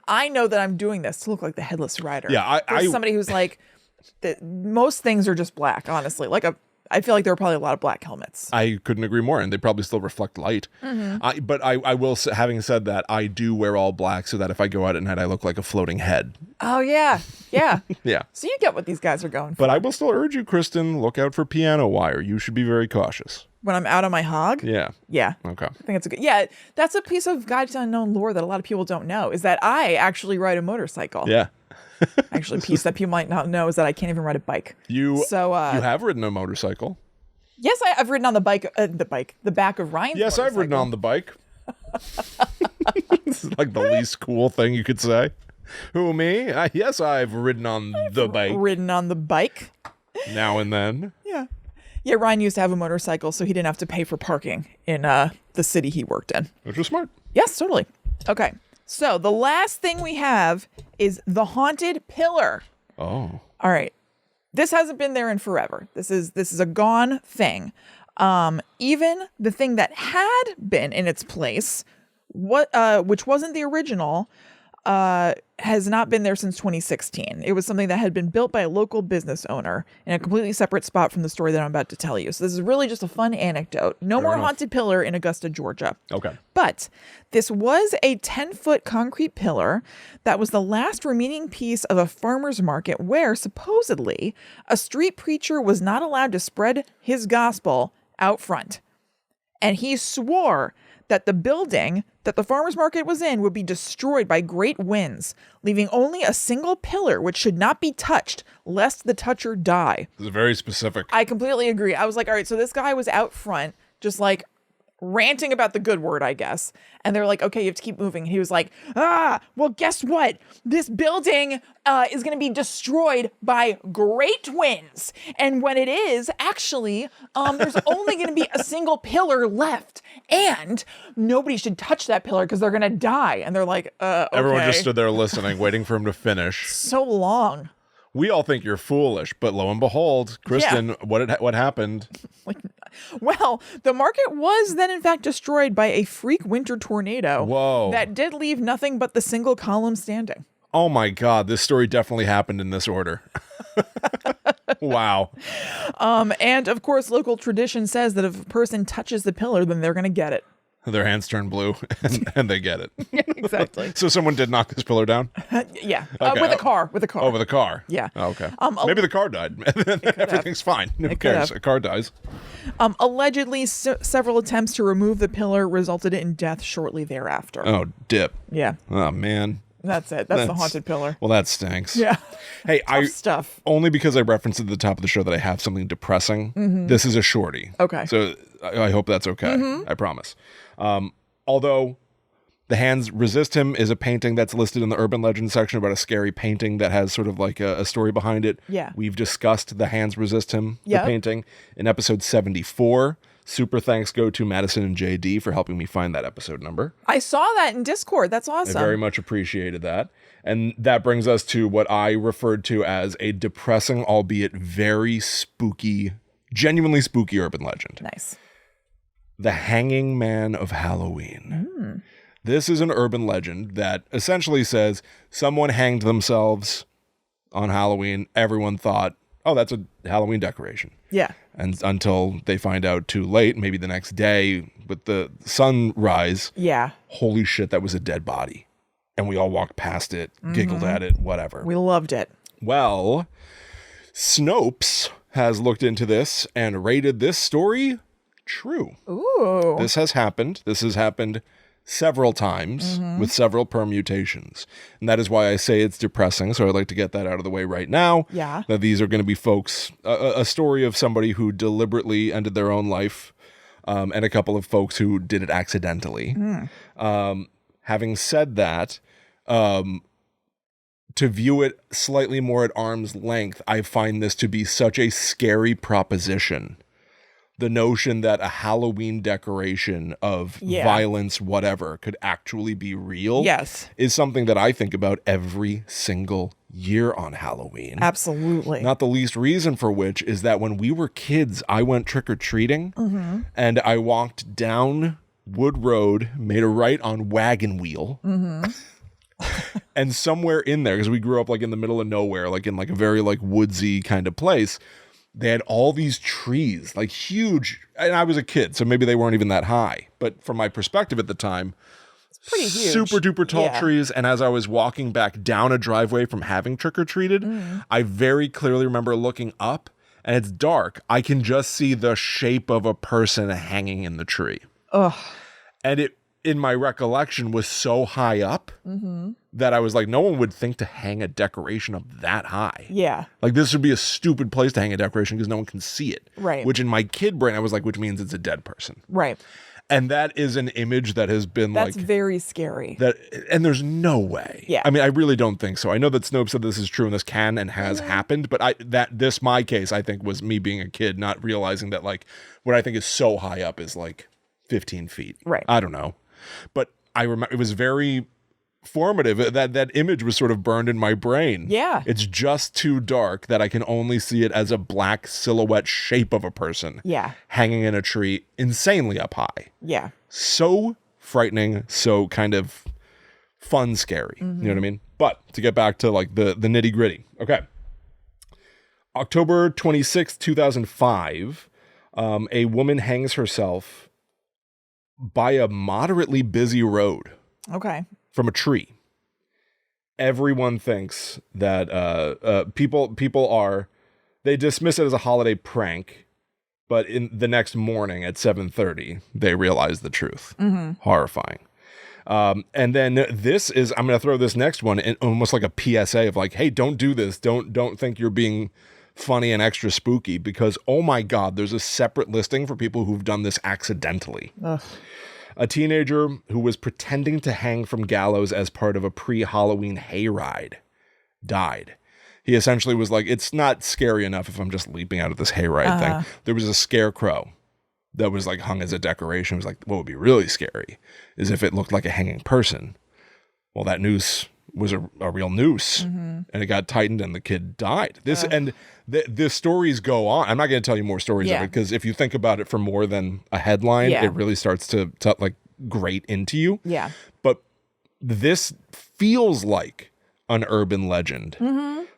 I know that I'm doing this to look like the headless rider. Yeah, somebody who's like. Most things are just black, honestly. I feel like there are probably a lot of black helmets. I couldn't agree more, and they probably still reflect light. But I will say, having said that, I do wear all black so that if I go out at night, I look like a floating head. Oh, yeah. Yeah. Yeah. So you get what these guys are going for. But I will still urge you, Kristen, look out for piano wire. You should be very cautious. When I'm out on my hog? Yeah. Yeah. Okay. I think it's a good... Yeah, that's a piece of Guide to Unknown lore that a lot of people don't know, is that I actually ride a motorcycle. Yeah. Actually, a piece that people might not know is that I can't even ride a bike. You have ridden a motorcycle. Yes, I've ridden on the back of Ryan's Yes, motorcycle. I've ridden on the bike. This is like the least cool thing you could say. Who, me? Yes, I've ridden on the bike. Ridden on the bike. Now and then. Yeah. Yeah, Ryan used to have a motorcycle, so he didn't have to pay for parking in the city he worked in. Which was smart. Yes, totally. Okay. So the last thing we have is the haunted pillar. Oh. All right. This hasn't been there in forever. This is a gone thing. Even the thing that had been in its place, which wasn't the original, has not been there since 2016. It was something that had been built by a local business owner in a completely separate spot from the story that I'm about to tell you. So this is really just a fun anecdote. No more haunted pillar in Augusta, Georgia. Okay. But this was a 10-foot concrete pillar that was the last remaining piece of a farmer's market where supposedly a street preacher was not allowed to spread his gospel out front. And he swore that the building that the farmer's market was in would be destroyed by great winds, leaving only a single pillar which should not be touched, lest the toucher die. This is very specific. I completely agree. I was like, all right, so this guy was out front, just like ranting about the good word, I guess. And they're like, okay, you have to keep moving. And he was like, well, guess what? This building is going to be destroyed by great winds. And when it is, actually, there's only going to be a single pillar left. And nobody should touch that pillar because they're going to die. And they're like, okay. Everyone just stood there listening, waiting for him to finish. So long. We all think you're foolish, but lo and behold, Kristen, what happened? Like, Well, the market was then in fact destroyed by a freak winter tornado. Whoa. That did leave nothing but the single column standing. Oh my God, this story definitely happened in this order. Wow. And of course, local tradition says that if a person touches the pillar, then they're going to get it. Their hands turn blue and they get it. Yeah, exactly. So someone did knock this pillar down? Yeah. Okay. With a car. Oh, with a car. Yeah. Oh, okay. Maybe the car died. Everything's fine. Who cares? A car dies. Allegedly, several attempts to remove the pillar resulted in death shortly thereafter. Oh, dip. Yeah. Oh, man. That's it. That's the haunted pillar. Well, that stinks. Yeah. Hey, Tough stuff. Only because I referenced at the top of the show that I have something depressing. This is a shorty. Okay. So I hope that's okay. I promise. Although The Hands Resist Him is a painting that's listed in the urban legend section about a scary painting that has sort of like a story behind it. Yeah. We've discussed The Hands Resist Him, Yep. the painting, in episode 74. Super thanks go to Madison and JD for helping me find that episode number. I saw that in Discord. That's awesome. I very much appreciated that. And that brings us to what I referred to as a depressing, albeit very spooky, genuinely spooky urban legend. Nice. The Hanging Man of Halloween. This is an urban legend that essentially says someone hanged themselves on Halloween. Everyone thought, oh, that's a Halloween decoration. Yeah. And until they find out too late, maybe the next day with the sunrise. Yeah. Holy shit, that was a dead body. And we all walked past it, giggled at it, whatever. We loved it. Well, Snopes has looked into this and rated this story true. Ooh. This has happened. This has happened several times with several permutations. And that is why I say it's depressing. So I'd like to get that out of the way right now. Yeah. That these are going to be folks, a story of somebody who deliberately ended their own life, and a couple of folks who did it accidentally. Having said that, to view it slightly more at arm's length, I find this to be such a scary proposition. The notion that a Halloween decoration of violence, whatever, could actually be real is something that I think about every single year on Halloween. Absolutely. Not the least reason for which is that when we were kids, I went trick-or-treating and I walked down Wood Road, made a right on Wagon Wheel. And somewhere in there, because we grew up like in the middle of nowhere, like in like a very like woodsy kind of place, they had all these trees, like huge, and I was a kid, so maybe they weren't even that high. But from my perspective at the time, it's pretty huge. Super duper tall trees. And as I was walking back down a driveway from having trick-or-treated, I very clearly remember looking up, and it's dark. I can just see the shape of a person hanging in the tree. Ugh. And it, in my recollection, was so high up that I was like, no one would think to hang a decoration of that high. Yeah. Like, this would be a stupid place to hang a decoration because no one can see it. Right. Which in my kid brain, I was like, which means it's a dead person. Right. And that is an image that has been That's very scary. that, and there's no way. Yeah. I mean, I really don't think so. I know that Snopes said this is true and this can and has happened, but my case, I think, was me being a kid, not realizing that like what I think is so high up is like 15 feet. Right. I don't know. But I remember it was very formative. That image was sort of burned in my brain. Yeah. It's just too dark that I can only see it as a black silhouette shape of a person. Yeah. Hanging in a tree, insanely up high. Yeah. So frightening, so kind of fun, scary. You know what I mean? But to get back to like the nitty gritty. Okay. October 26th, 2005, a woman hangs herself by a moderately busy road. Okay. From a tree. Everyone thinks that people they dismiss it as a holiday prank, but in the next morning at 7:30, they realize the truth. Horrifying. And then I'm going to throw this next one in almost like a PSA of like, hey, don't do this. Don't think you're being funny and extra spooky because, oh my God, there's a separate listing for people who've done this accidentally. Ugh. A teenager who was pretending to hang from gallows as part of a pre-Halloween hayride died. He essentially was like, it's not scary enough if I'm just leaping out of this hayride thing. There was a scarecrow that was like hung as a decoration. It was like, what would be really scary is if it looked like a hanging person. Well, that noose was a real noose, and it got tightened and the kid died. The stories go on. I'm not going to tell you more stories of it, because if you think about it for more than a headline, it really starts to like grate into you. Yeah. But this feels like an urban legend.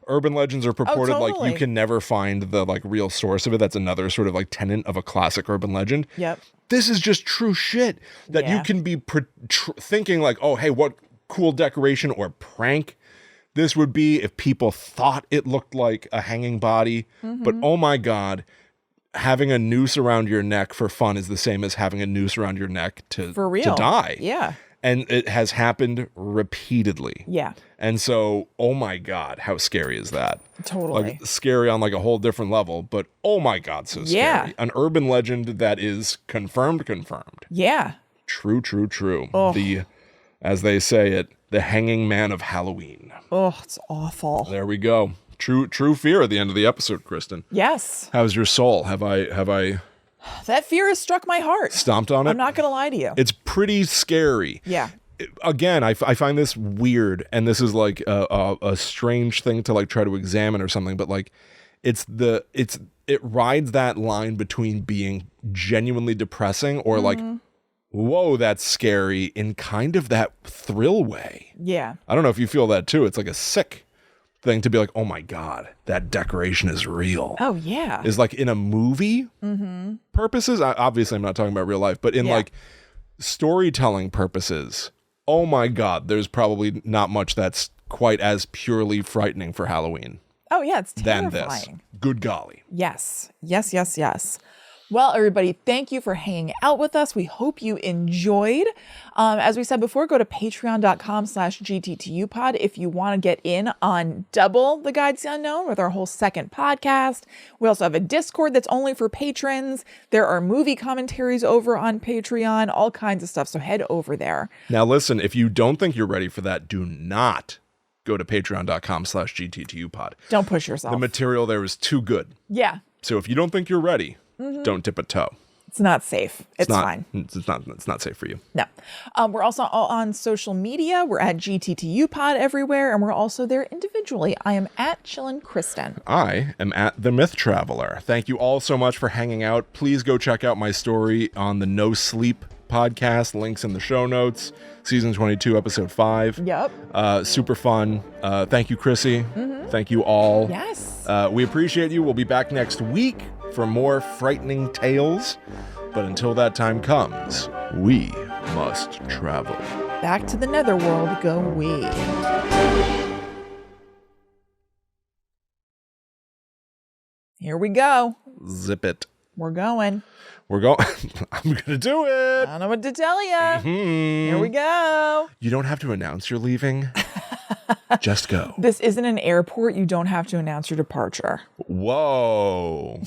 Urban legends are purported like you can never find the like real source of it. That's another sort of like tenet of a classic urban legend. Yep. This is just true shit that you can be thinking like, oh, hey, what cool decoration or prank this would be if people thought it looked like a hanging body. But oh my God, having a noose around your neck for fun is the same as having a noose around your neck to die. Yeah. And it has happened repeatedly. Yeah. And so, oh my God, how scary is that? Totally. Like scary on like a whole different level, but oh my God, so scary. An urban legend that is confirmed. Yeah. True. Oh. As they say it, the hanging man of Halloween. Oh, it's awful. There we go. True fear at the end of the episode, Kristen. Yes. How's your soul? Have I That fear has struck my heart. Stomped on it? I'm not going to lie to you. It's pretty scary. Yeah. Again, I find this weird, and this is like a strange thing to like try to examine or something, but like it rides that line between being genuinely depressing or like, whoa, that's scary, in kind of that thrill way. Yeah. I don't know if you feel that too. It's like a sick thing to be like, oh my God, that decoration is real. Oh, yeah. Is like in a movie purposes. Obviously, I'm not talking about real life, but in like storytelling purposes, oh my God, there's probably not much that's quite as purely frightening for Halloween. Oh, yeah, it's terrifying. Than this. Good golly. Yes. Well, everybody, thank you for hanging out with us. We hope you enjoyed. As we said before, go to patreon.com/GTTUpod if you want to get in on double the Guides to the Unknown with our whole second podcast. We also have a Discord that's only for patrons. There are movie commentaries over on Patreon, all kinds of stuff. So head over there. Now, listen, if you don't think you're ready for that, do not go to patreon.com/GTTUpod. Don't push yourself. The material there is too good. Yeah. So if you don't think you're ready, don't dip a toe. It's not safe. It's fine. It's not safe for you. No. We're also on social media. We're at GTTUpod everywhere, and we're also there individually. I am at Chillin' Kristen. I am at The Myth Traveler. Thank you all so much for hanging out. Please go check out my story on the No Sleep podcast. Links in the show notes. Season 22, episode 5. Yep. Super fun. Thank you, Chrissy. Thank you all. Yes. We appreciate you. We'll be back next week for more frightening tales. But until that time comes, we must travel. Back to the netherworld go we. Here we go. Zip it. We're going. I'm going to do it. I don't know what to tell you. Here we go. You don't have to announce you're leaving. Just go. This isn't an airport. You don't have to announce your departure. Whoa.